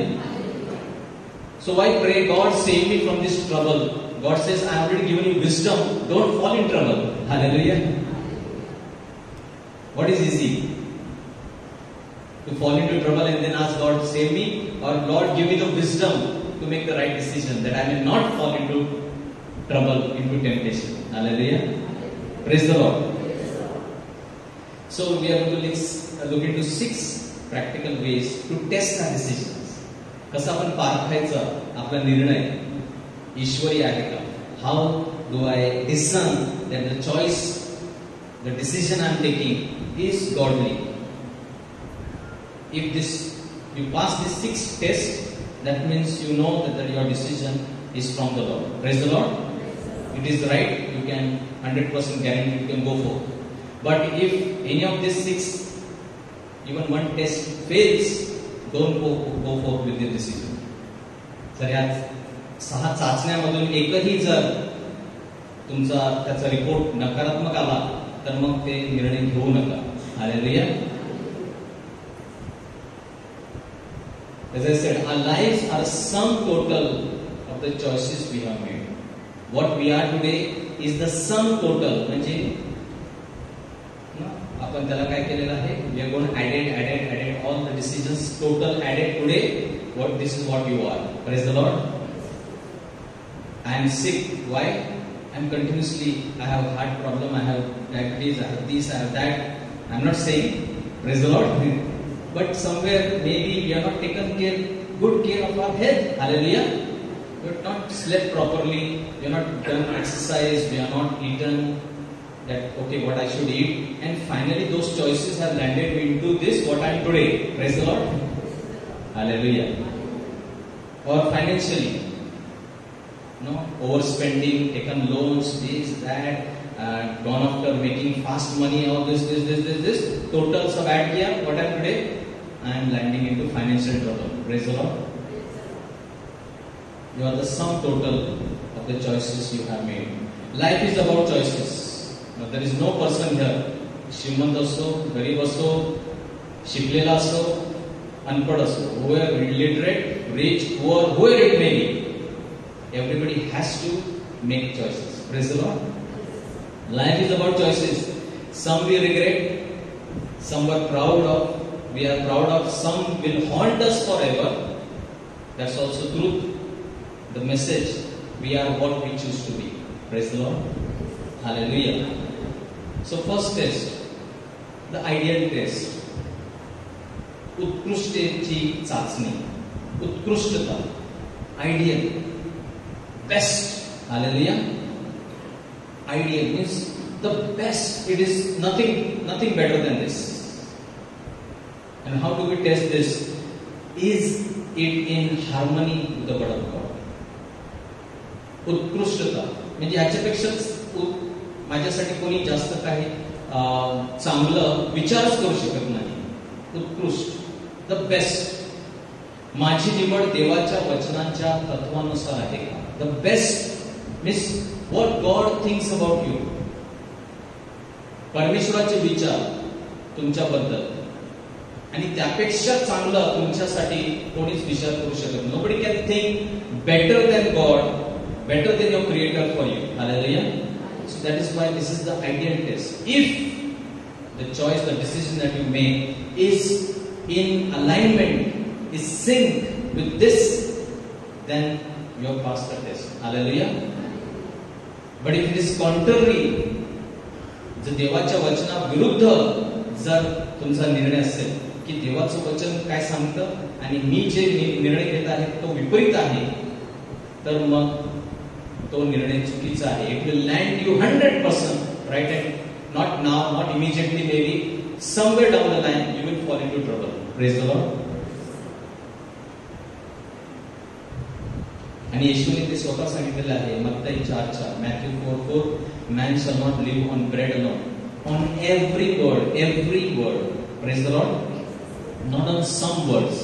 So I pray, God save me from this trouble. God says, I have already given you wisdom. Don't fall in trouble. Hallelujah. What is easy? To fall into trouble and then ask God, save me, or Lord, give me the wisdom to make the right decision that I may not fall into trouble, into temptation. Hallelujah. Praise the Lord. So we are going to look into 6 practical ways to test our decisions. कसं आपण पारखायचं आपला निर्णय ईश्वरी आहे का? How do I discern that the choice, the decision I am taking is godly? If you pass this 6 tests, that means you know that your decision is from the Lord. Praise the Lord. It is right. You can 100% guarantee you can go for. But if any of these 6, even one test fails, don't go forth with the decision. जर या 6 चाचण्यामधून एकही जर तुमचा त्याचा report नकारात्मक आला तर मग ते निर्णय घेऊ नका. Hallelujah. As I said, our lives are a sum total of the choices we have made. What we are today is the sum total. म्हणजे आपण त्याला काय केलेलं आहे? We are going to added all the decisions, total added today. This is what you are. Praise the Lord. I am sick. Why? I am continuously. I have heart problem. I have diabetes. I have this. I have that. I am not saying. Praise the Lord. But somewhere maybe we are not taken good care of our health. Hallelujah. We have not slept properly. We are not done exercise. We are not eaten that what I should eat. And finally those choices have landed me into this what I am today. Praise the Lord. Hallelujah. Or financially, overspending, taken loans, this, that, gone after making fast money or this. Total सब add किया. What am today? I am landing into financial trouble. Praise the Lord. You are the sum total of the choices you have made. Life is about choices. Now, there is no person here, श्रीमंत असो, गरीब असो, शिकलेला असो, अनपढ़ असो, whoever illiterate, rich, poor, whoever it may be, everybody has to make choices. Praise the Lord. Life is about choices. Some we regret, some we are proud of, some will haunt us forever. That's also truth. The message, we are what we choose to be. Praise the Lord. Hallelujah. So first test, the ideal test. उत्कृष्टतेची चाचणी. उत्कृष्टता. Ideal. Best. Hallelujah. Ideal means the best. It is nothing better than this. And how do we test this? Is it in harmony with the word of God? उत्कृष्टता म्हणजे याच्यापेक्षा माझ्यासाठी कोणी जास्त काही चांगलं विचारच करू शकत नाही. उत्कृष्ट, द बेस्ट. माझी निवड देवाच्या वचनांच्या तत्वानुसार आहे का? The best means what God thinks about you. परमेश्वराचे विचार तुमच्याबद्दल आणि त्यापेक्षा चांगलं तुमच्यासाठी कोणीच विचार करू शकत नाही. Nobody can think better than God, better than your creator for you. Hallelujah. So that is why this is the ideal test. If the choice, the decision that you make is in alignment, is sync with this, then you have passed the test. Hallelujah. But if it is contrary, जर देवाच्या वचना विरुद्ध जर तुमचा निर्णय असेल की देवाचं वचन काय सांगतं आणि मी जे निर्णय घेत आहे तो विपरीत आहे, तर मग तो निर्णय चुकीचा आहे. It will land you 100% right and not now, not immediately, may be somewhere down the line you will fall into trouble. Praise the lord. आणि येशूने ते स्वतः सांगितलेलं आहे Matti 4:4, Matthew 4:4, man shall not live on bread alone, on every word. Praise the lord. Not on some words.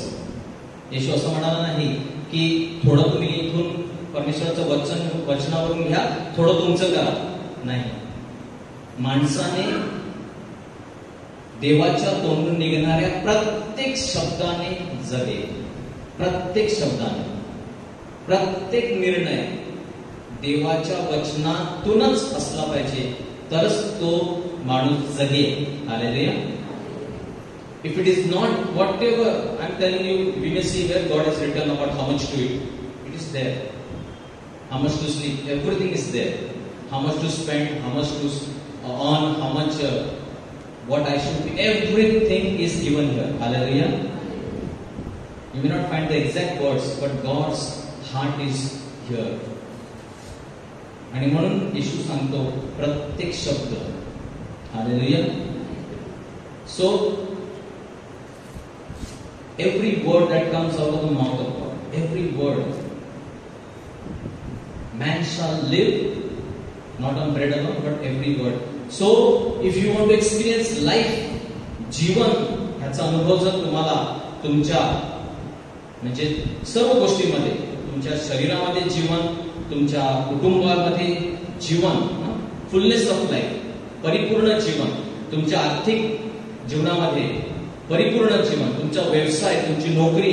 Yeshu असं म्हणाला नाही की थोडं तुम्ही इथून परमेश्वराचं वचनावरून घ्या, थोडं तुमचं करा. नाही, माणसाने देवाच्या तोंडून निघणाऱ्या प्रत्येक शब्दाने जगे. प्रत्येक शब्दाने, प्रत्येक निर्णय देवाच्या वचनातूनच असला पाहिजे, तरच तो माणूस जगेल. Hallelujah. If it is not, whatever I'm telling you, we may see where God has written about how much to eat. It is there. How much to sleep, everything is there. How much to spend, how much to earn, how much what I should be, everything is given here. Hallelujah. You may not find the exact words, but God's heart is here. आणि म्हणून येशू सांगतो प्रत्येक शब्द. Hallelujah. So every word that comes out of the mouth of God, every word. Man shall live not on bread alone, but every word. So, if you want to experience life, जीवन ह्याचा अनुभव जर तुम्हाला तुमच्या म्हणजे सर्व गोष्टींमध्ये, तुमच्या शरीरामध्ये जीवन, तुमच्या कुटुंबामध्ये जीवन, फुलनेस ऑफ लाईफ, परिपूर्ण जीवन, तुमच्या आर्थिक जीवनामध्ये परिपूर्ण जीवन, तुमचा व्यवसाय, तुमची नोकरी,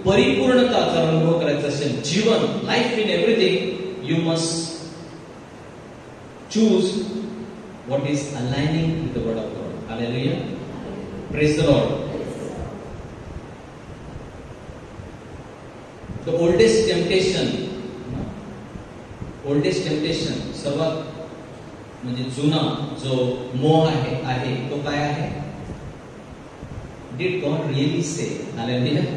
परिपूर्णता जर अनुभव करायचा असेल, जीवन, life in everything, you must choose what is aligning with the word of God. Hallelujah. Praise the Lord. The oldest temptation, सर्वात म्हणजे जुना जो मोह आहे तो काय आहे? Did God really say? Hallelujah.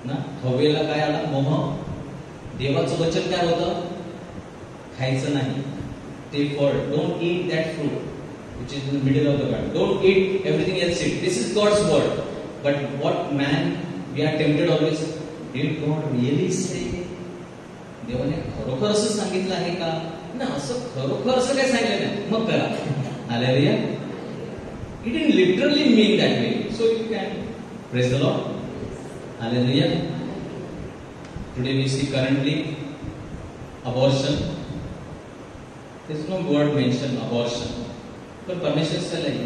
ना हवेला काय आला? मोह. देवाचं वचन काय होतं? खायचं नाही ते फळ. Don't eat that fruit which is in the middle of the garden. Don't eat everything else. It this is god's word. But what man we are tempted always. Did god really say? देवाने खरोखर असं सांगितलं आहे का ना असं खरोखर असं काय सांगितलं नाही, मग करा. Hallelujah. It didn't literally mean that way. So you can praise the Lord. Hallelujah. Today we see currently abortion. There is no word mentioned abortion. But permission said like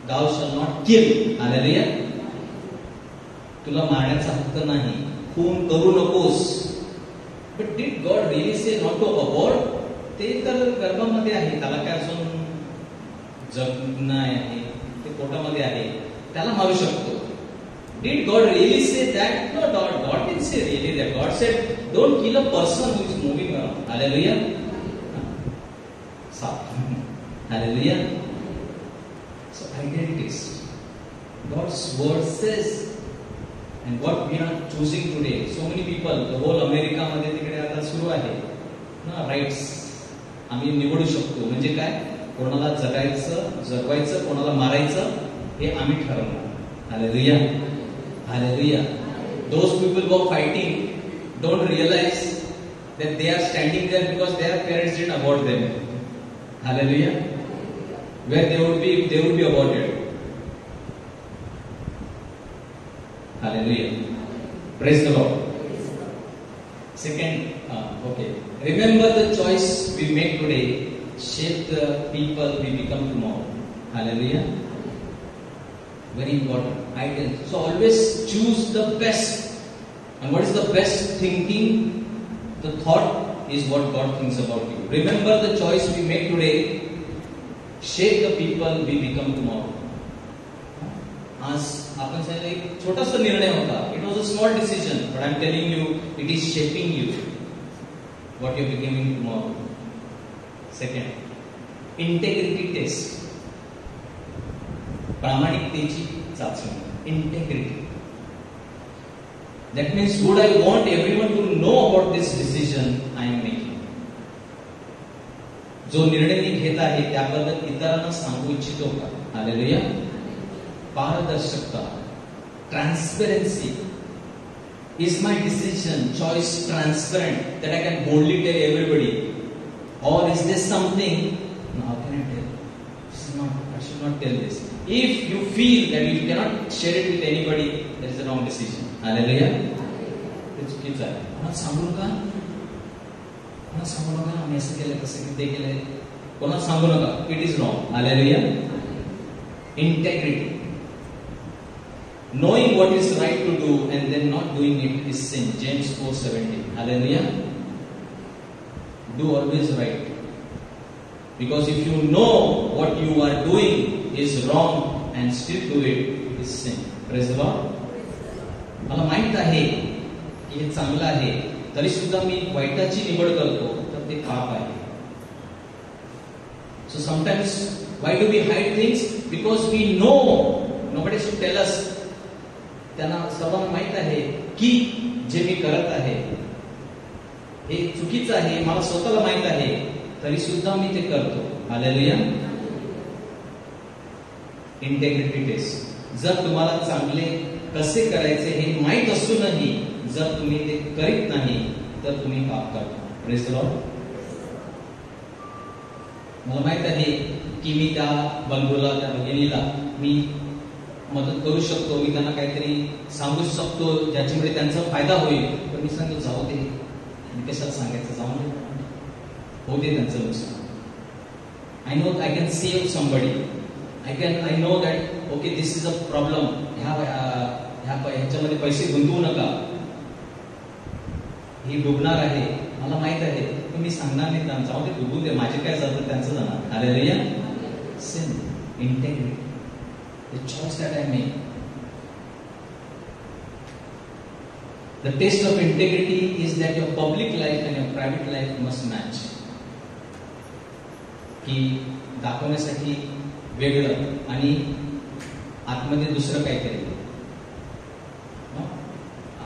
thou shall not kill. Hallelujah. तुला मारण्याचा हक्क नाही, खून करू नकोस. But did God really say not to abort? ते तर गर्भामध्ये आहे, त्याला काय अजून जगणं आहे, ते पोटामध्ये आहे, त्याला मारू शकतो. Did God really say that? No, God didn't say really that. God said, don't kill a person who is moving around. Hallelujah. Hallelujah. So identities. God's word says, and what we are choosing today. So many people, the whole America मध्ये तिकडे आता सुरू आहे ना rights. आम्ही निवडू शकतो, म्हणजे काय, कोणाला जगायचं, जगवायचं, कोणाला मारायचं हे आम्ही ठरवणार. Hallelujah. Hallelujah. Those people who are fighting don't realize that they are standing there because their parents didn't abort them. Hallelujah. Where they would be aborted. Hallelujah. Praise the Lord. Second, okay. Remember the choice we make today shape the people we become tomorrow. Hallelujah. Very important. Ideal. So always choose the best. And what is the best thinking? The thought is what God thinks about you. Remember the choice we make today shape the people we become tomorrow. आज आपण सांगितलं एक छोटासा निर्णय होता. It was a small decision, but I'm telling you, it is shaping you. What you're becoming tomorrow. Second, integrity test. प्रामाणिकतेची चाचणी. Integrity. That means, would I want everyone to know about this decision I am making? जो निर्णय मी घेत आहे त्याबद्दल इतरांना सांगू इच्छितो का? हालेलुया. पारदर्शकता. Transparency. Is my decision, choice transparent that I can boldly tell everybody? Or is this something, no, how can I tell? This is not, I should not tell this. If you feel that you cannot share it with anybody, that is a wrong decision. Hallelujah. ते चुकीचं आहे. कोणाला सांगू नका, कोणाला सांगू नका, आम्ही असं केलं, तसं ते केलंय, कोणाला सांगू नका. It is wrong. Hallelujah. Integrity. Knowing what is right to do and then not doing it is sin. James 4:17. Hallelujah. Do always right. Because if you know what you are doing is wrong and still do it, it is sin. Praise the Lord. मला माहित आहे की हे चांगलं आहे, तरी सुद्धा मी वाईटाची निवड करतो, तर ते पाप आहे. So sometimes why do we hide things? Because we know nobody should tell us. त्यांना सर्वांना माहित आहे की जे मी करत आहे हे चुकीचं आहे, मला स्वतःला माहित आहे, तरी सुद्धा मी ते करतो. हालेलुया. Integrity test. जर तुम्हाला चांगले कसे करायचे हे माहित असूनही जर तुम्ही ते करीत नाही तर तुम्ही पाप करता. Praise the Lord. मला माहित आहे की मी त्या बंधूला, त्या भगिनीला मी मदत करू शकतो, मी त्यांना काहीतरी सांगू शकतो ज्याच्यामुळे त्यांचा फायदा होईल, पण मी सांगतो जाऊ दे, मी कशाला सांगायचं, जाऊ दे, होऊ दे त्यांचं नुकसान. I know I can save somebody. I know that okay this is a problem, ह्याच्यामध्ये पैसे गुंतवू नका, ही डुबणार आहे, मला माहित आहे, पण मी सांगणार नाही त्यांना, जाऊ दे, डुबू दे, माझे काय जातं त्यांचं जाणार. Hallelujah. Sin. Integrity. The choice that I make. The test of integrity is that your public life and your private life must match. की दाखवण्यासाठी वेगळं आणि आतमध्ये दुसरं काहीतरी.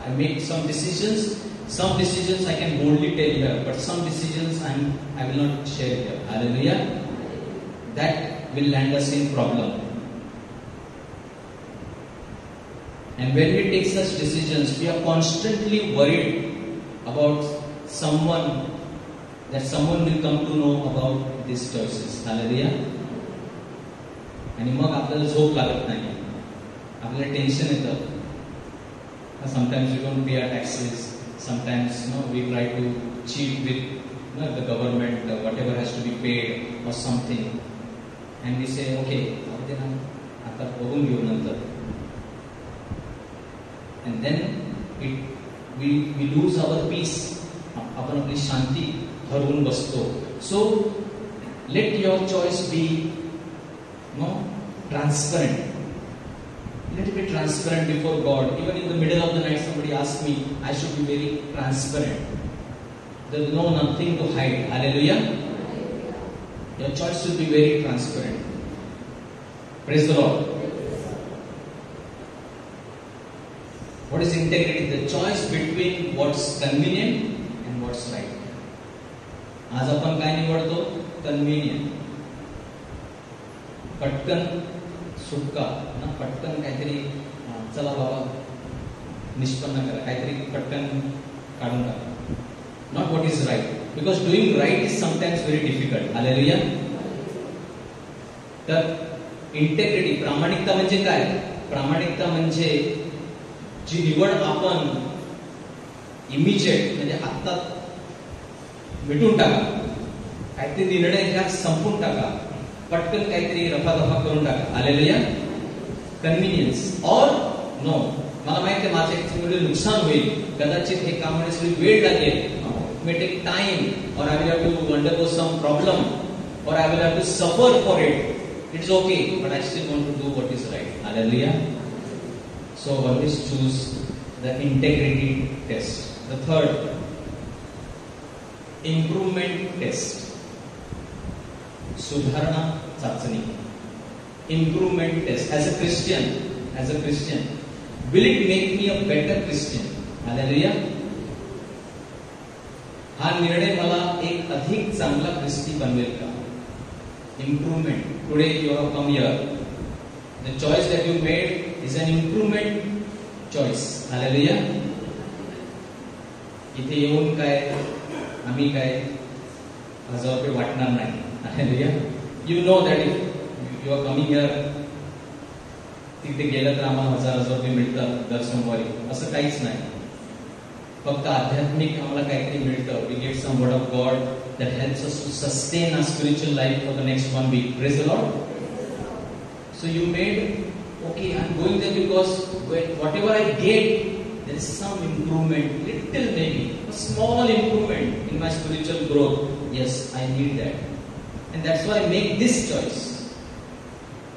I make some decisions. Some decisions I can boldly tell here, but some decisions I will not share here. Hallelujah. That will land us in problem. And when we take such decisions, we are constantly worried about someone that someone will come to know about these choices. Hallelujah. आणि मग आपल्याला झोप लागत नाही, आपल्याला tension येतं. Sometimes we don't pay our taxes. Sometimes we try to cheat with the government, whatever has to be paid or something, and we say, okay, आता बघून घेऊ नंतर. And then we lose our peace. आपण आपली शांती हरवून बसतो. So let your choice be transparent. Let it be transparent before God. Even in the middle of the night, somebody asks me, I should be very transparent. There is nothing to hide. Hallelujah. Your choice should be very transparent. Praise the Lord. What is integrity? The choice between what's convenient and what's right. आज आपण काय निवडतो? Convenient. पटकन सुटका ना, पटकन काहीतरी चला बाबा निष्पन्न करा, काहीतरी पटकन काढून टाका. Not what is right, because doing right is sometimes very difficult. Hallelujah. तर इंटेग्रिटी, प्रामाणिकता म्हणजे काय? प्रामाणिकता म्हणजे जी निवड आपण इमिजिएट म्हणजे आत्ता मिटून टाका, काहीतरी निर्णय घ्या, संपून टाका, पटकन काहीतरी रफादफा करून टाका. हालेलुया. कन्व्हिनियन्स और नो, मला माहिती आहे माझ्या ऍक्च्युअली नुकसान होईल, कदाचित हे काम होण्यासाठी वेळ लागेल, may take time, or I will have to undergo some problem, or I will have to suffer for it. It's okay, but I still want to do what is right. Hallelujah. So always choose the integrity test. The third, improvement test. सुधारणा चाचणी. Improvement test. As a Christian, will it make me a better Christian? Hallelujah. हा निर्णय मला एक अधिक चांगला ख्रिस्ती बनवेल का? Improvement. Today you have come here. The choice that you made is an improvement choice. Hallelujah. इथे येऊन काय आम्ही काय 1000 रुपये वाटणार नाही. Hallelujah. You know that if you are coming here, तिथे गेलं तर आम्हाला 1000 रुपये मिळतात दर सोमवारी, असं काहीच नाही. फक्त आध्यात्मिक आम्हाला काहीतरी मिळतं. We get some word of God that helps us to sustain our spiritual life for the next 1 week. Praise the Lord. So you made, okay, I'm going there because whatever I get, there is some improvement, little maybe, a small improvement in my spiritual growth. Yes, I need that. And that's why I make this choice.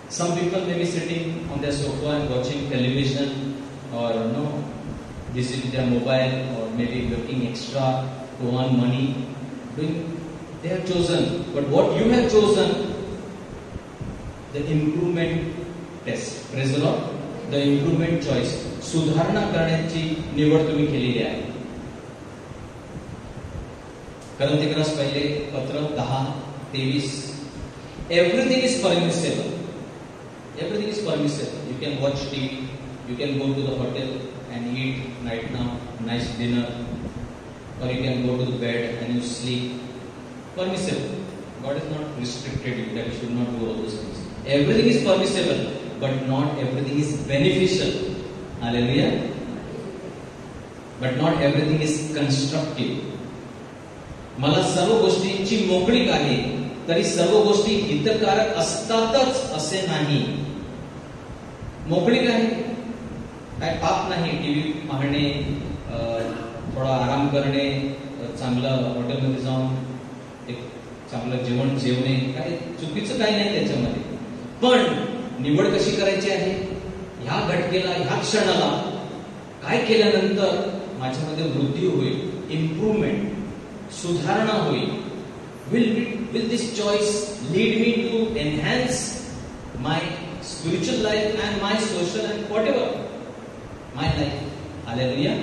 Some people may be sitting on their sofa and watching television, or busy with their mobile, or maybe working extra to earn money. They have chosen, but what you have chosen, the improvement test. Praise the Lord. The improvement choice. सुधारणा करण्याची निवड तुम्ही केलेली आहे. कोरिन्थियस पहिले पत्र 10:23. Everything is permissible. Everything is permissible. You can watch TV. You can go to the hotel and eat right now nice dinner, or you can go to the bed and you sleep. Permissible. God has not restricted you that you should not do all those things. Everything is permissible, but not everything is beneficial. Hallelujah. But not everything is constructive. मला सर्व गोष्टींची मोकळीक आहे, तरी सर्व गोष्टी हितकारक असतातच असे नाही. मोकळीक आहे, काय पाप नाही. टीव्ही पाहणे, थोडा आराम करणे, चांगलं हॉटेलमध्ये जाऊन एक चांगलं जेवण जेवणे, काय चुकीचं काही नाही त्याच्यामध्ये. पण निवड कशी करायची आहे? ह्या घटकेला, ह्या क्षणाला काय केल्यानंतर माझ्यामध्ये वृद्धी होईल, इम्प्रूव्हमेंट, सुधारणा होईल. Will this choice lead me to enhance my spiritual life and my social and whatever my life? Hallelujah.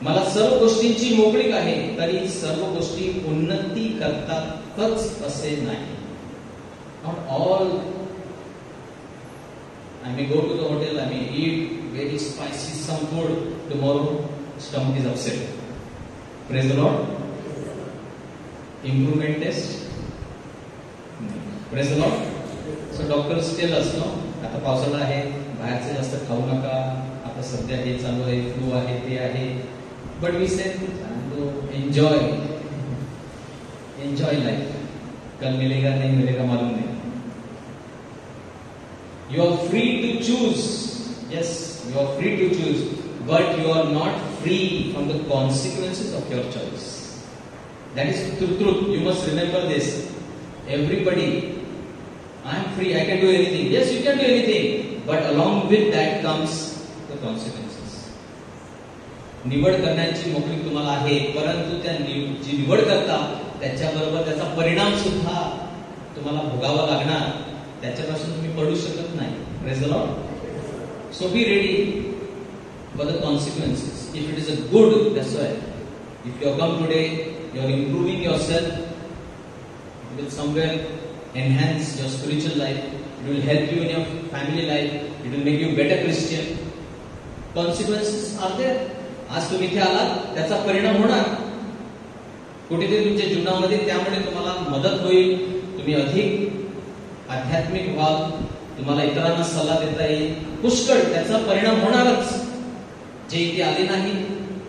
मला सर्व गोष्टींची मोकळीक आहे, तरी सर्व गोष्टी उन्नती करतातच असे नाही. Not all. I may go to the hotel, I may eat very spicy some food. Tomorrow, stomach is upset. Praise the Lord. Improvement test. Praise the Lord. So doctors tell us, no, आता पावसाळा आहे, बाहेरचे जास्त खाऊ नका, आता सध्या हे चालू आहे, फ्लू आहे, ते आहे. But we say, enjoy life. कल मिलेगा नहीं मिलेगा मालूम नहीं. You are free to choose. Yes, you are free to choose, but you are not free from the consequences of your choice. That is the truth. You must remember this. Everybody, I am free, I can do anything. Yes, you can do anything, but along with that comes the consequences. निवड करण्याची मोकळीक तुम्हाला आहे, परंतु त्या जी निवड करता त्याच्याबरोबर त्याचा परिणाम सुद्धा तुम्हाला भोगावा लागणार. त्याच्यापासून तुम्ही पडू शकत नाही. Praise the Lord. So be ready for the consequences. If it is a good, that's why. If you have come today, you are improving yourself. It will somewhere enhance your spiritual life. It will help you in your family life. It will make you better Christian. Consequences are there. आज तुम्ही इथे आलात, त्याचा परिणाम होणार. कुठेतरी तुमच्या जीवनामध्ये त्यामुळे तुम्हाला मदत होईल. तुम्ही अधिक आध्यात्मिक व्हाल. तुम्हाला इतरांना सल्ला देता येईल. पुष्कळ त्याचा परिणाम होणारच. जे इथे आले नाही,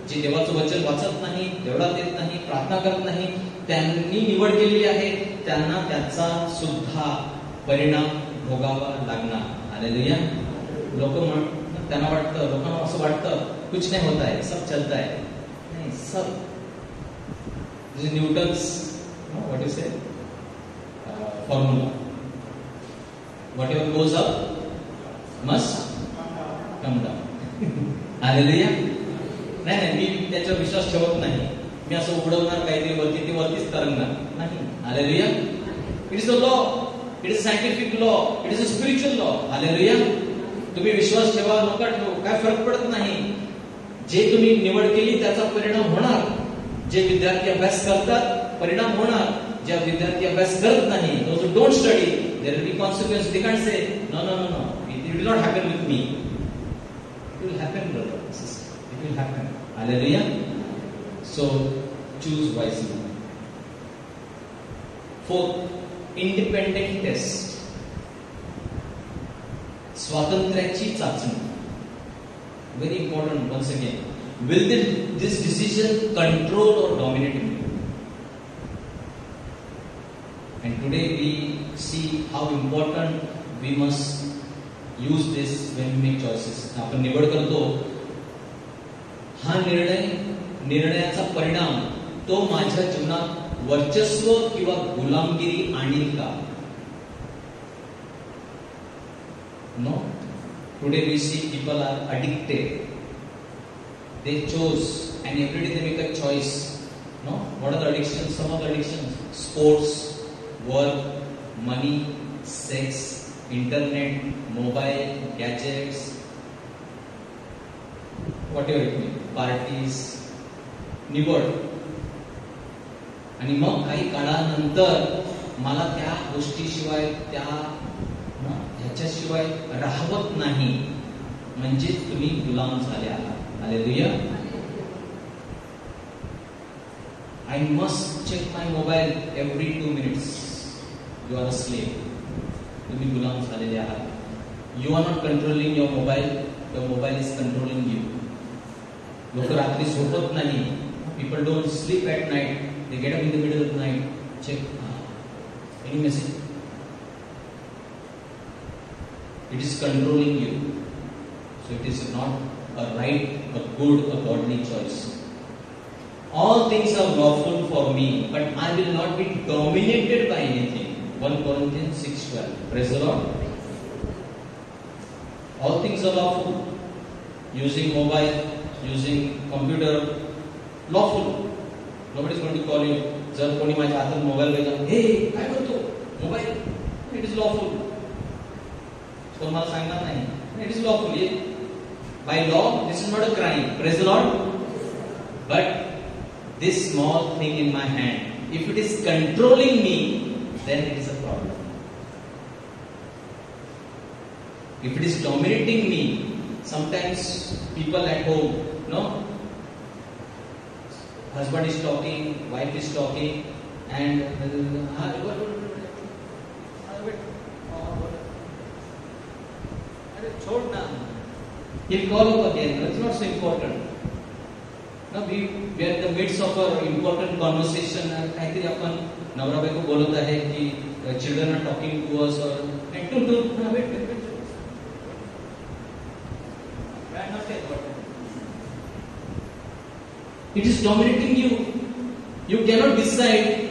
जे देवाचं वचन वाचत नाही, देवळात येत नाही, प्रार्थना करत नाही, त्यांनी निवड केलेली आहे, त्यांना त्याचा सुद्धा परिणाम भोगावा लागणार. हालेलुया. त्यांना वाटतं, लोकांना असं वाटतं कुछ नहीं होता है, सब चलता है. नहीं, सब न्यूटन्स व्हाट यू से formula, whatever goes up must come down. Hallelujah. नाही, मी त्याच्यावर विश्वास ठेवत नाही. मी असं उडवणार काहीतरी वरती, ते वरतीच तरंगणार नाही. Hallelujah. It is a law, it is a scientific law, it is a spiritual law. Hallelujah. तुम्ही विश्वास ठेवा, नका ठेवू, काय फरक पडत नाही. जे तुम्ही निवड केली त्याचा परिणाम होणार. जे विद्यार्थी अभ्यास करतात परिणाम होणार. जे विद्यार्थी अभ्यास करत नाही, those who don't study, there will be consequences. They can't say no, it will not happen with me. It will happen, brother, sister. It will happen. Hallelujah. So choose wisely. Fourth, independent test. स्वातंत्र्याची चाचणी. Very important once again. Will this decision control or dominate me? And today we see how important we must use this when we make choices. आपण निवड करतो, हा निर्णयाचा परिणाम तो माझ्या जीवनात वर्चस्व किंवा गुलामगिरी आणील का? No. Today we see people are addicted. They chose, and every day they make a choice. No? What are the addictions? Some of the addictions: sports, work, money, sex, internet, mobile, gadgets, whatever it may be, parties. निवड. आणि मग काही काळानंतर मला त्या गोष्टीशिवाय, त्या ह्याच्याशिवाय राहवत नाही. म्हणजे तुम्ही गुलाम झाले आहात. Hallelujah. I must check my mobile every 2 minutes. You are a slave. तुम्ही गुलाम झालेले आहात. You are not controlling your mobile. Your mobile is controlling you. लोक रात्री झोपत नाही. People don't sleep at night. They get up in the middle of the night. Check. Any message? It is controlling you. So it is not a right, a good, a godly choice. All things are lawful for me, but I will not be dominated by anything. 1 Corinthians 6:12. Praise the Lord. All things are lawful. Using mobile, using computer, lawful. Nobody is going to call you. जर कोणी माझ्या हातात mobile घेतला, हे काय करतो mobile, it is lawful. तो मला सांगणार नाही, it is lawful. By law this is not a crime. Praise the Lord. But this small thing in my hand, if it is controlling me, then it is a problem. If it is dominating me, sometimes people at home, no, husband is talking, wife is talking, and he'll call up again. It's not so important. Now we are in the midst of an important conversation. काहीतरी आपण नवरा बायको बोलत आहे की children are talking to us or wait. It is dominating you. You cannot decide.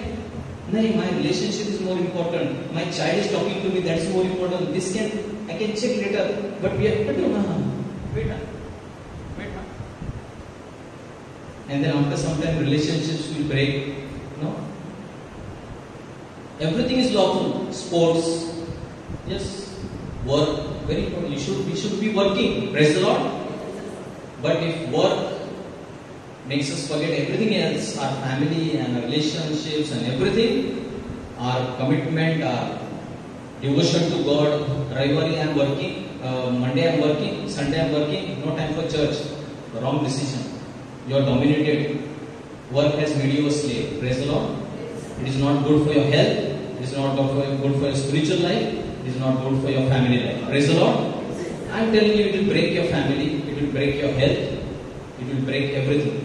No, my relationship is more important. My child is talking to me. That's more important. I can check later. But we have to do. Wait. And then after some time, relationships will break. No. Everything is lawful. Sports, yes. Work, very important. We should be working. Praise the Lord. But if work makes us forget everything else, our family and our relationships and everything, our commitment, our devotion to God. Raivari I am working, Monday I am working, Sunday I am working, no time for church. Wrong decision. You are dominated. Work has made you a slave. Praise the Lord. It is not good for your health. It is not good for your spiritual life. It is not good for your family life. Praise the Lord. I am telling you, it will break your family. It will break your health. It will break everything.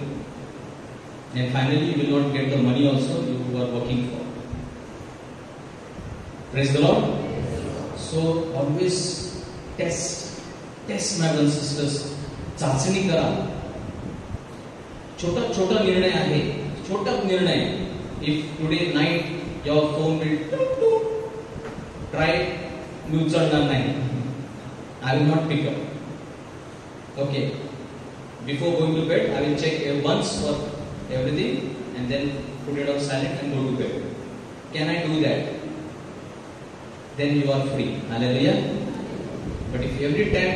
And finally, you will not get the money also you are working for. Praise the Lord. So always test my brothers and sisters. चाचणी करा. छोटा निर्णय आहे. छोटा निर्णय. If today night your phone will try, मी उचलणार नाही. I will not pick up. Okay. Before going to bed, I will check once for everything and then put it on silent and go to bed. Can I do that? Then you are free. Hallelujah. But if every time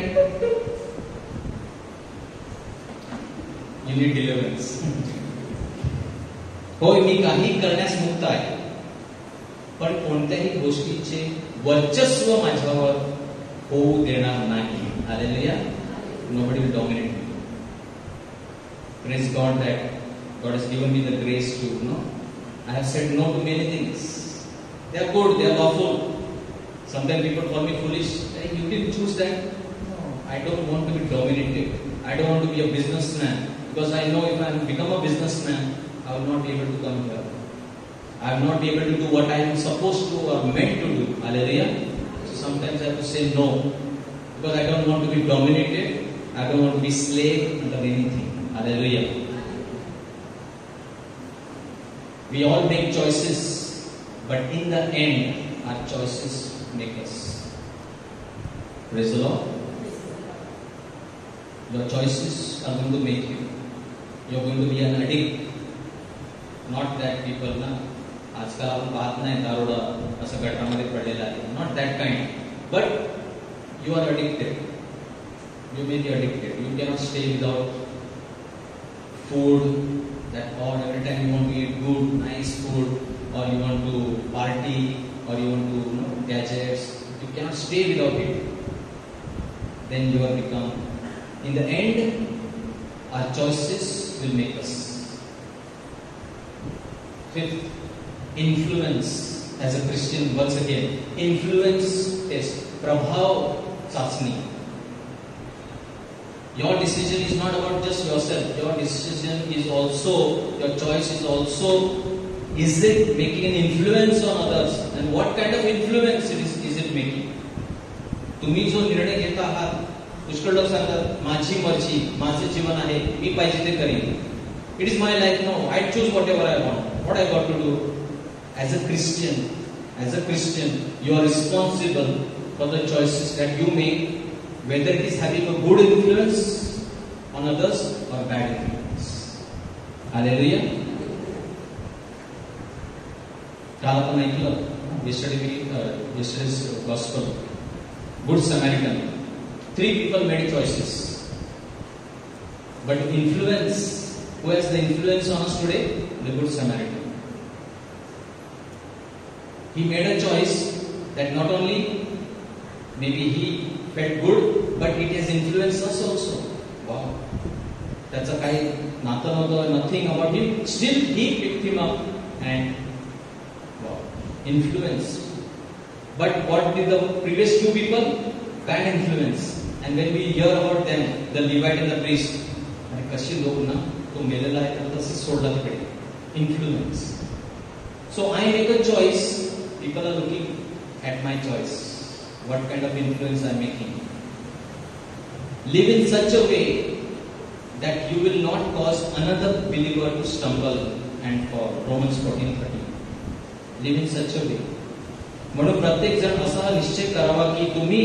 you need deliverance. होय मी काही करण्यास मुक्त आहे पण कोणत्याही गोष्टीचे वर्चस्व माझ्यावर होऊ देणार नाही. Hallelujah. Nobody will dominate me. Praise God that God has given me the grace to, I have said no to many things. They are good, they are lawful. Sometimes people call me foolish. Hey, you didn't choose that. No, I don't want to be dominated. I don't want to be a businessman. Because I know if I become a businessman, I will not be able to come here. I will not be able to do what I am supposed to or meant to do. Hallelujah. So sometimes I have to say no. Because I don't want to be dominated. I don't want to be slave under anything. Hallelujah. We all make choices, but in the end, our choices make us. Praise the Lord. Your choices are going to make you. You are going to be an addict. Not that people ना आजकाल आपण पाहत नाही दारोडा असं गटामध्ये पडलेला आहे. Not that kind. But you are addicted. You may be addicted. You cannot stay without food. That all every time you want to eat good, nice food, or you want to party, or you want to gadgets. You cannot stay without it. Then you have become. In the end, our choices will make us. Fifth, influence. As a Christian, once again, influence test. Prabhav चाचणी. Your decision is not about just yourself. Your decision is also, your choice is also, is it making an influence on others? And what kind of influence is it making? तुम्ही जो निर्णय घेत आहात, पुष्कळ लोक सांगतात माझी मर्जी, माझे जीवन आहे, मी पाहिजे ते करीन. It is my life. No, I choose whatever I want. What I got to do? As a Christian, you are responsible for the choices that you make. Whether it is having a good influence on others or bad influence. Hallelujah. काल आपण ऐकलं yesterday's gospel. Good Samaritan. 3 people made choices. But influence, who has the influence on us today? The Good Samaritan. He made a choice that not only maybe he felt good, but it has influenced us also. Wow. त्याचं काही नातं नव्हतं, nothing about him, still he picked him up and influence. But what did the previous two people? Kind influence. And when we hear about them, the Levite and the priest, आणि कशी लोक ना, तो मेलेला आहे तर तसंच सोडला तिकडे. Influence. So I make a choice. People are looking at my choice. What kind of influence I am making? Live in such a way that you will not cause another believer to stumble and fall. Romans 14:30. Live in such a way. म्हणून प्रत्येक जण असा निश्चय करावा की तुम्ही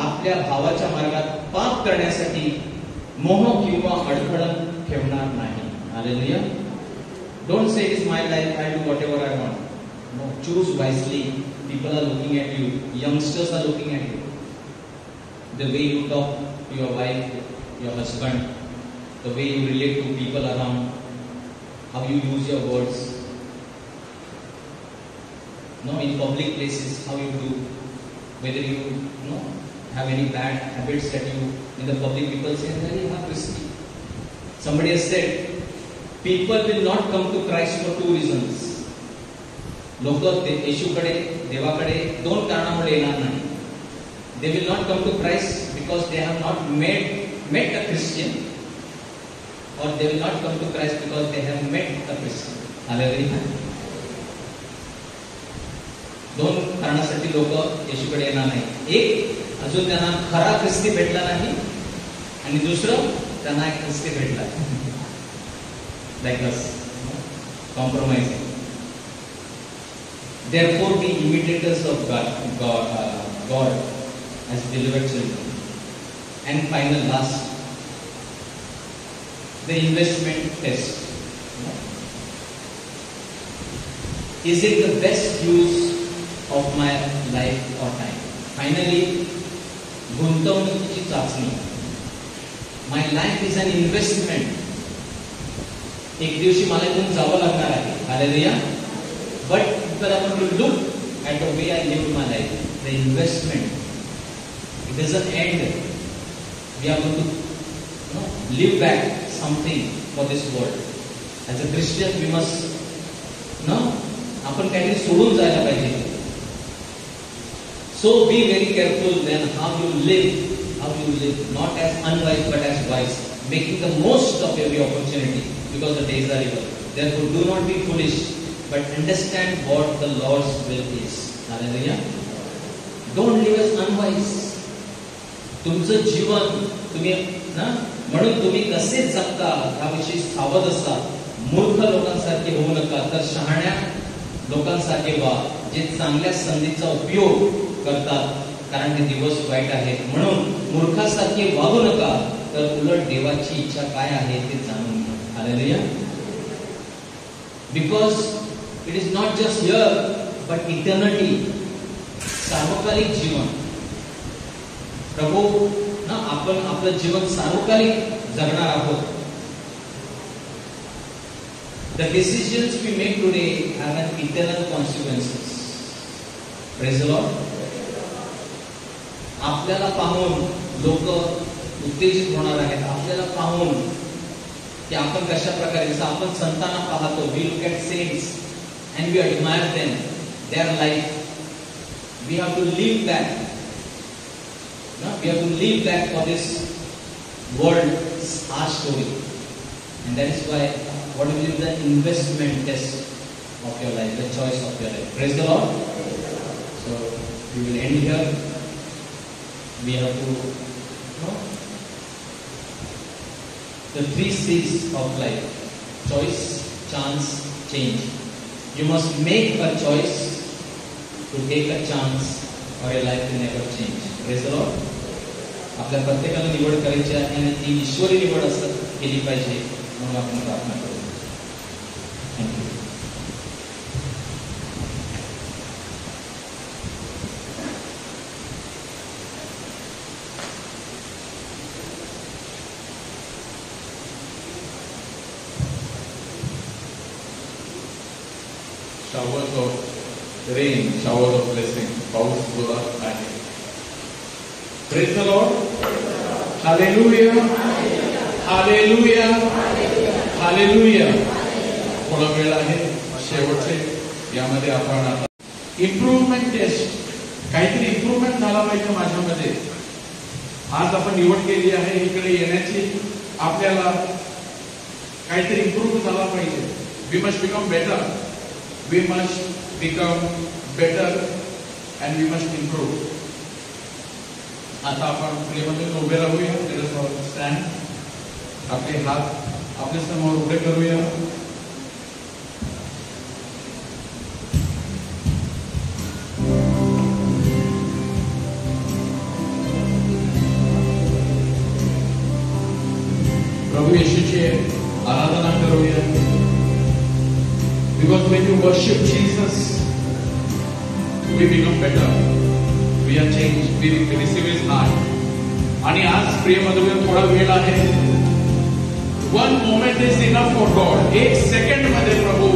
आपल्या भावाच्या मार्गात पाप करण्यासाठी मोह किंवा अडथळा ठेवणार नाही. Hallelujah. Don't say it's my life, I'll do whatever I want. No, choose wisely. People are looking at you. Youngsters are looking at you. The way you talk to your wife, your husband, the way you relate to people around, how you use your words. No, in public places, how you do. Whether you have any bad habits that you, in the public people say, "Hey, you are Christian." Somebody has said, people will not come to Christ for two reasons. लोक येशूकडे, देवाकडे दोन कारणामुळे येणार नाही. They will not come to Christ because they have not met a Christian, or they will not come to Christ because they have met a Christian. Hallelujah. दोन कारणासाठी लोक येशूकडे येणार नाही. एक, अजून त्यांना खरा ख्रिस्ती भेटला नाही, आणि दुसरं, त्यांना एक ख्रिस्ती भेटला. Like us, compromising. Therefore, be imitators of God as beloved children. And final, last, the investment test. Is it the best use of my life or time? Finally, गुंतवणुकीची चाचणी. My life is an investment. एक दिवशी मला इथून जावं लागणार आहे. Hallelujah. But if I want to look at the way I live my life, the investment, it doesn't end. We are going to live back something for this world. As a Christian, we must, आपण काहीतरी सोडून जायला पाहिजे. So be very careful then how you live, not as unwise but as wise, making the most of every opportunity, because the days are evil. Therefore, do not be foolish, but understand what the Lord's will is. Hallelujah. Don't live as unwise. तुमचं जीवन तुम्ही म्हणून तुम्ही कसे जगता याविषयी सावध असा. मूर्ख लोकांसारखे होऊ नका, तर शहाण्या लोकांसारखे व्हा, जे चांगल्या संधीचा उपयोग करतात, कारण ते दिवस वाईट आहेत. म्हणून मूर्खासारखे वागू नका, तर उलट देवाची इच्छा काय आहे ते जाणून घ्या. Hallelujah. Because it is not just here, but eternity. सार्वकालिक जीवन. प्रभू आपण आपलं जीवन सार्वकालिक जगणार आहोत. The decisions we make today have an eternal consequences. Praise the Lord. आपल्याला पाहून लोक उत्तेजित होणार आहेत. आपल्याला पाहून की आपण कशा प्रकारे, जसं आपण संतांना पाहतो, we look at saints and we admire them, their life. We have to live back. We have to live back for this world's our story. And that is why what will be the investment test of your life, the choice of your life. Praise the Lord. So we will end here. We have to the 3 C's of life: choice, chance, change. You must make a choice to take a chance, or your life will never change. Praise the Lord. आपल्या प्रत्येकाला निवड करायची आहे, आणि ती ईश्वरी निवड केली पाहिजे, म्हणून आपण प्रार्थना करू. Thank you. Showers of rain, showers of blessing, पाऊस जोरात आहे. Praise the Lord. Hallelujah. Hallelujah, hallelujah. थोडा वेळ आहे शेवटचे. यामध्ये आपण आता इम्प्रूव्हमेंट टेस्ट, काहीतरी इम्प्रूव्हमेंट झाला पाहिजे माझ्यामध्ये. आज आपण निवड केली आहे इकडे येण्याची. आपल्याला काहीतरी इम्प्रूव्ह झाला पाहिजे. We must become better, we must become better and we must improve. आता आपण प्रेमधून उभे राहूया. स्टँड, आपले हात आपल्या समोर उभे करूया. प्रभू येशूची आराधना करूया. Because when you worship Jesus, we become better. We are changed. We receive His heart. आणि आज प्रियमध्ये थोडा वेळ आहे. One moment is enough for God. एक सेकंड मध्ये प्रभू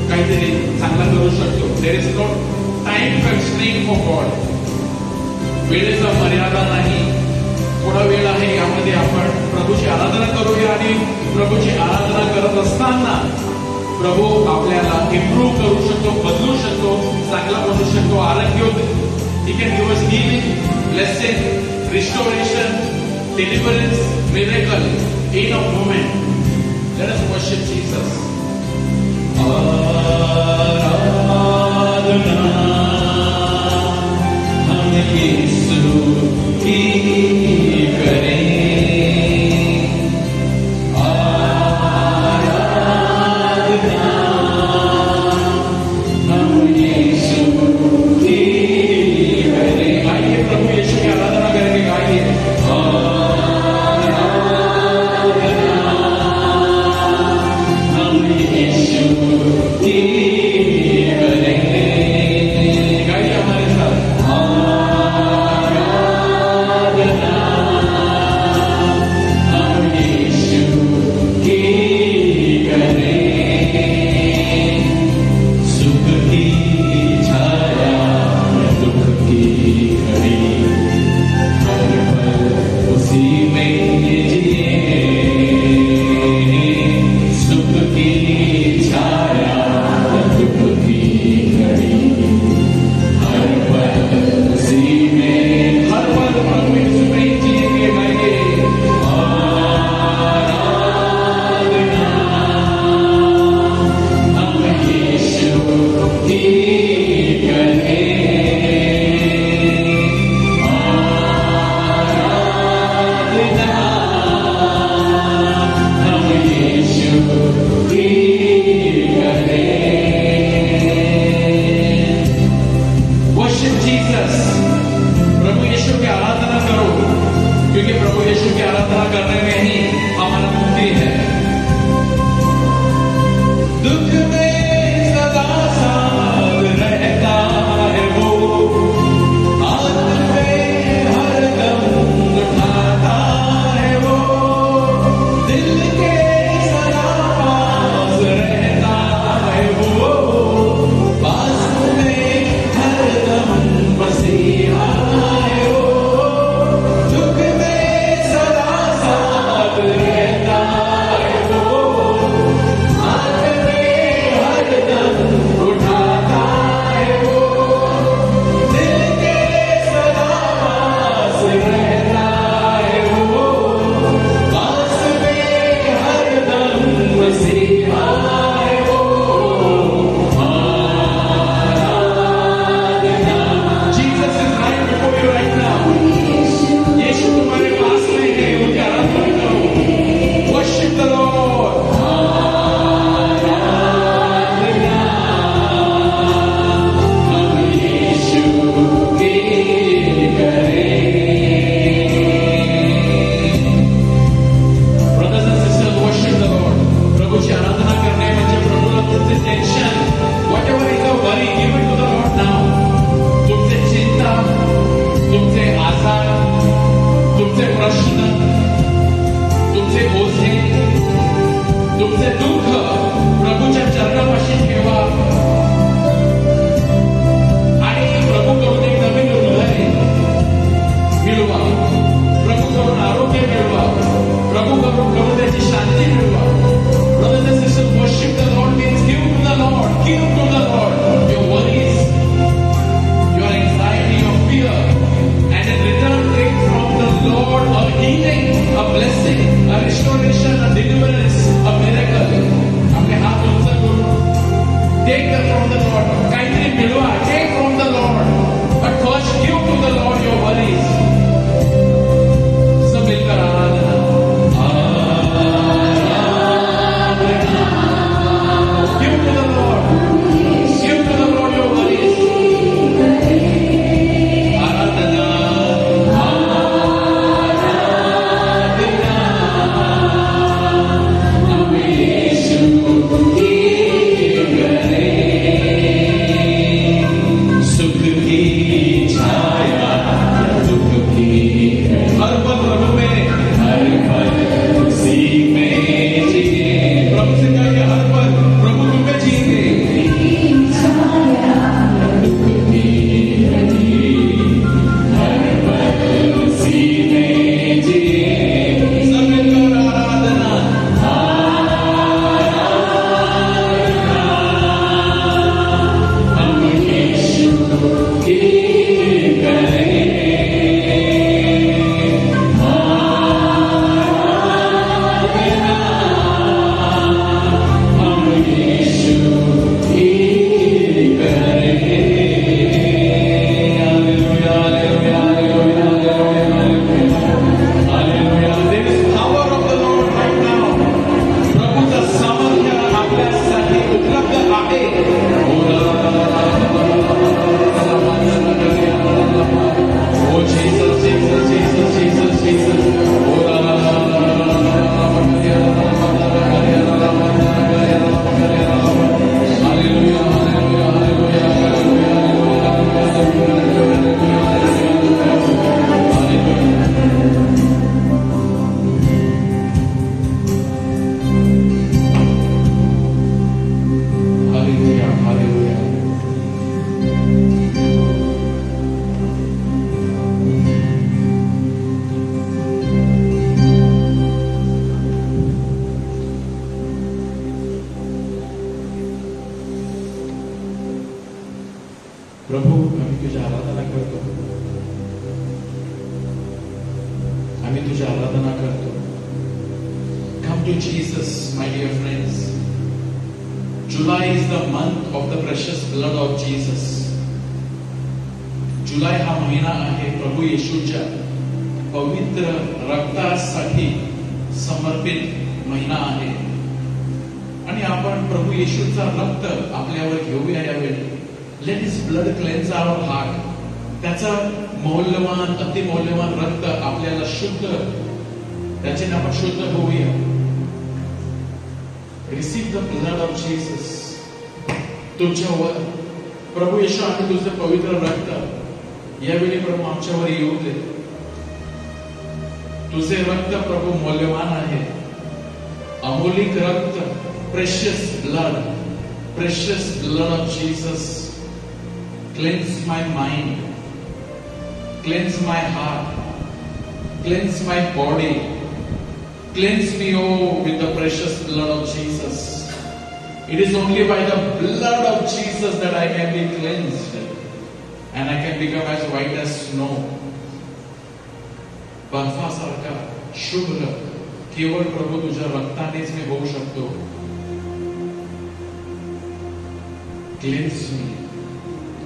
काहीतरी चांगला करू शकतो. There is no time constraint for God. वेळेचा मर्यादा नाही. थोडा वेळ आहे, यामध्ये आपण प्रभूची आराधना करूया. आणि प्रभूची आराधना करत असताना प्रभू आपल्याला इम्प्रूव्ह करू शकतो, बदलू शकतो, चांगला बनवू शकतो. आरोग्य, He can give us healing, blessing, restoration, deliverance, miracle in a moment. Let us worship Jesus. आराधना हम यीशु की करें. आम्ही तुझी आराधना करतो. Come to Jesus, my dear friends. July is the month of the precious blood of Jesus. जुलै हा महिना आहे प्रभू येशूच्या पवित्र रक्तासाठी समर्पित महिना आहे. आणि आपण प्रभू येशूचा रक्त आपल्यावर घेऊया यावेळी. Let his blood cleanse our heart. त्याचा मौल्यवान अति मौल्यवान रक्त आपल्याला शुद्ध, त्याच्याने आपण शुद्ध होऊया. Receive the blood of Jesus. तुमच्यावर प्रभू येशू आणि तुझं पवित्र रक्त यावेळी प्रभू आमच्यावर येऊ दे. तुझे रक्त प्रभू मौल्यवान आहे. अमोलिक रक्त, precious blood of Jesus. Clans my mind, clans my heart, clans my body, clans me with the precious blood of Jesus. It is only by the blood of Jesus that I can be cleansed and I can become as white as snow. बर्फासारखा शुभ्र केवळ प्रभू तुझ्या रक्तानेच मी होऊ शकतो.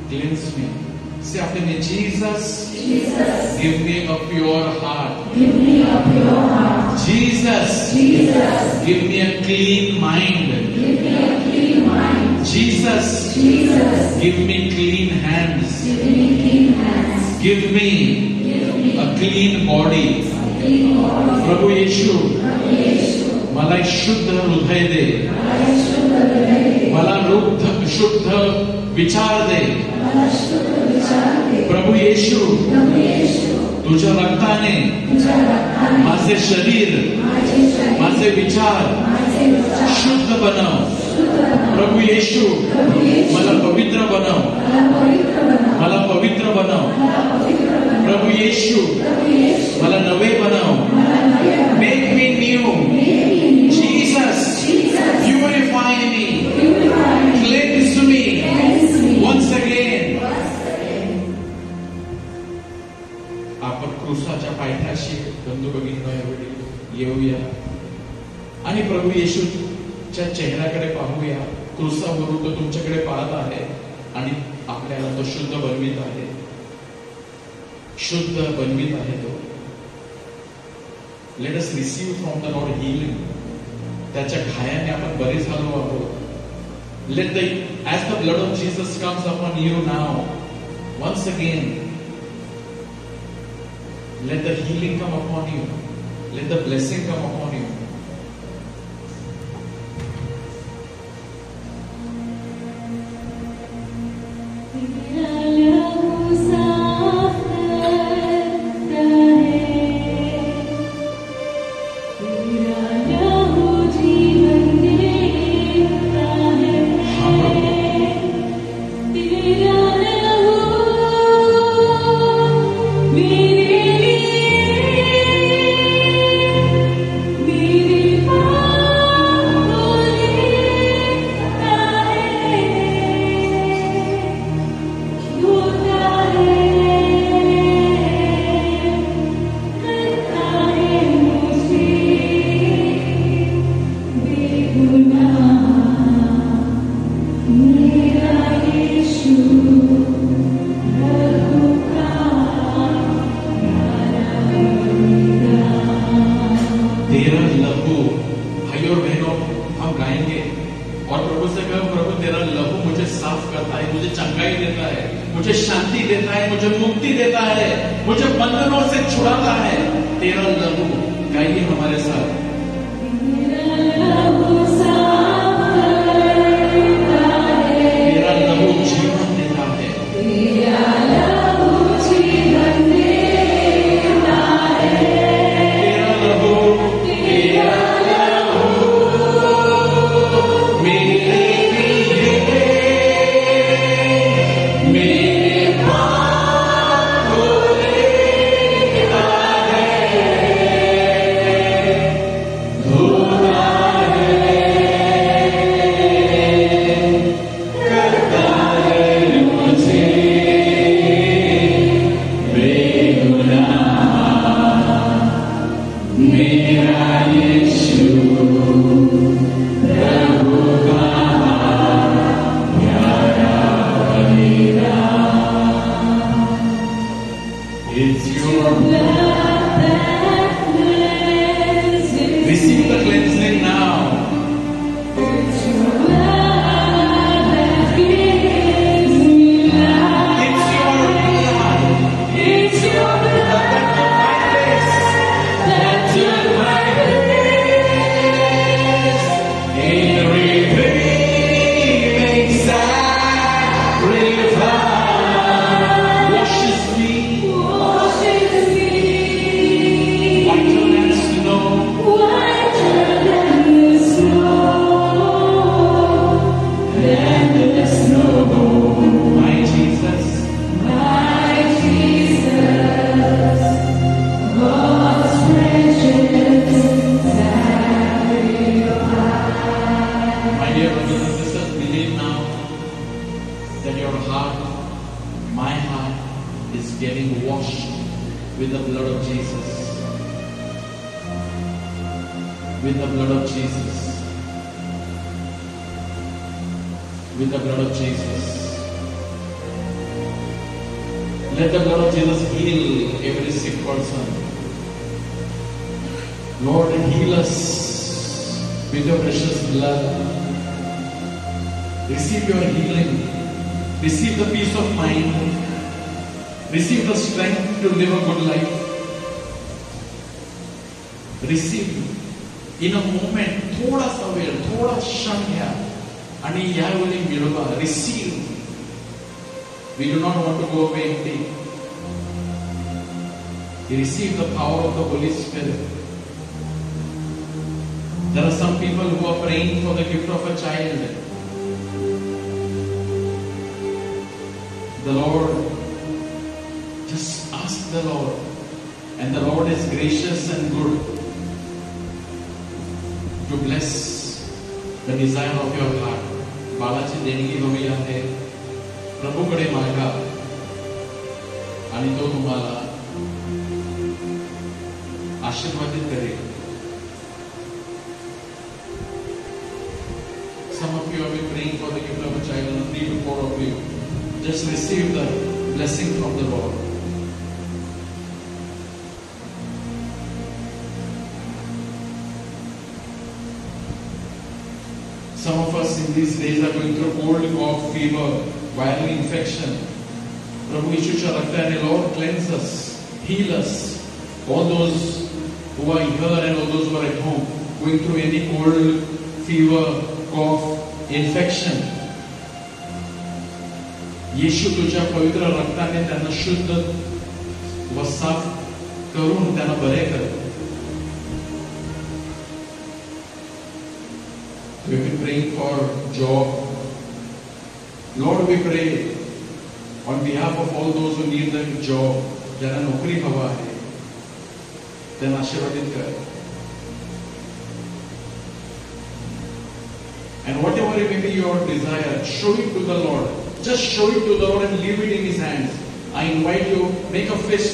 Cleanse me. Say after me, Jesus, give me a pure heart. Jesus, give me a clean mind. Jesus, give me clean hands. Give me a clean body. प्रभू येशू मला एक शुद्ध हृदय दे. मला शुद्ध विचार दे. प्रभू येशू तुझ्या रक्ताने माझे शरीर, माझे विचार शुद्ध बनव. प्रभू येशू मला पवित्र बनव. मला पवित्र बनव. प्रभू येशू मला नवे बनव. Make me new. Jesus, purify me. Cleanse me once again. आपण क्रूसाच्या पायथ्याशी बंधू भगिनींनो यावेळी येऊया आणि प्रभू येशूच्या चेहऱ्याकडे पाहूया. क्रूसावरून तो तुमच्याकडे पाहत आहे आणि आपल्याला तो शुद्ध बनवित आहे. शुद्ध बनवित आहे तो. Let us receive from the Lord healing. त्याच्या घायाने आपण बरे झालो आहोत. As the blood of Jesus comes upon you now, once again, let the healing come upon you. Let the blessing come upon you. Receive the cleansing now. It's your blood that took my place. In the redeeming sacrifice, washes me whiter than snow. My Jesus, my dear brothers and sisters, believe now that your heart, my heart, is getting washed with the blood of Jesus. With the blood of Jesus. With the blood of Jesus. Let the blood of Jesus heal every sick person. Lord, heal us with your precious blood. Receive your healing. Receive the peace of mind. Receive the strength to live a good life. Receive in a moment, थोड़ा सा वेळ, थोड़ा क्षण घ्या आणि यावेळी मिळवा. Receive. We do not want to go away empty. Receive the power of the Holy Spirit. There are some people who are praying for the gift of a child. The Lord, just ask the Lord, and the Lord is gracious and good to bless the desire of your heart. बाळाची देणगी हवी आहे, प्रभूकडे मागा आणि तो तुम्हाला आशीर्वादित करेल. Some of you have been praying for the gift of a child, and 3 to 4 of you just receive the blessing from the Lord. Some of us in these days are going through cold, cough, fever, viral infection. Prabhu Yeshu's ractane, Lord, cleanse us, heal us. All those who are here and all those who are at home going through any cold, fever, cough, infection. येशू तुझ्या पवित्र रक्ताने त्यांना शुद्ध व साफ करून त्यांना बरे कर. We've been praying for job. Lord, we pray on behalf of all those who need the job, ज्यांना नोकरी हवा आहे, त्यांना आशीर्वादित कर. And whatever it may be your desire, show it to the Lord. Just show it to the Lord and leave it in His hands. I invite you, make a fist.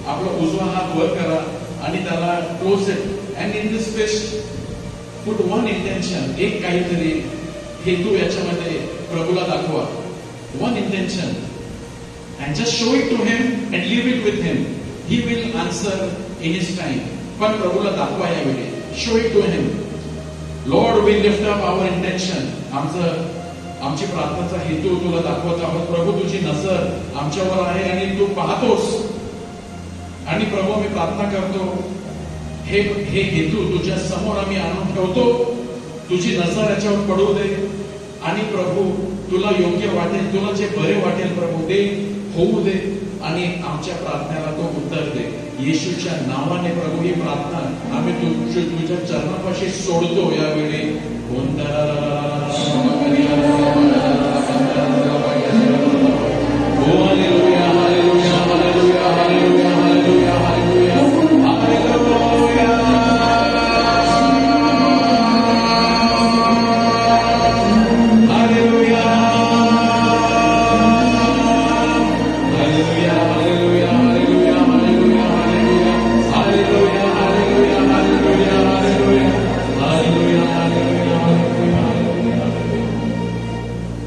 आपला उजवा हात वर करा आणि त्याला close it. And in this fist, put one intention. एक काहीतरी हेतू याच्यामध्ये प्रभूला दाखवा. One intention. And just show it to Him and leave it with Him. He will answer in His time. पण प्रभूला दाखवा यावेळी. Show it to Him. Lord, we lift up our intention. आमची प्रार्थनेचा हेतू तुला दाखवत आहोत. प्रभू, तुझी नजर आमच्यावर आहे आणि तू पाहतोस. आणि प्रभू, मी प्रार्थना करतो, हे हेतू तुझ्या समोर आम्ही आणून ठेवतो. तुझी नजर याच्यावर पडू दे आणि प्रभू, तुला योग्य वाटेल, तुला जे बरे वाटेल प्रभू, ते होऊ दे आणि आमच्या प्रार्थनेला तो उत्तर दे. येशूच्या नावाने प्रभू ही प्रार्थना आम्ही तुझ्या चरणापाशी सोडतो यावेळी.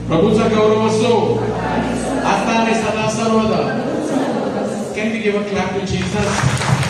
प्रभूचा गौरव असो आता आणि सदा सर्वदा. Can we give a clap to Jesus?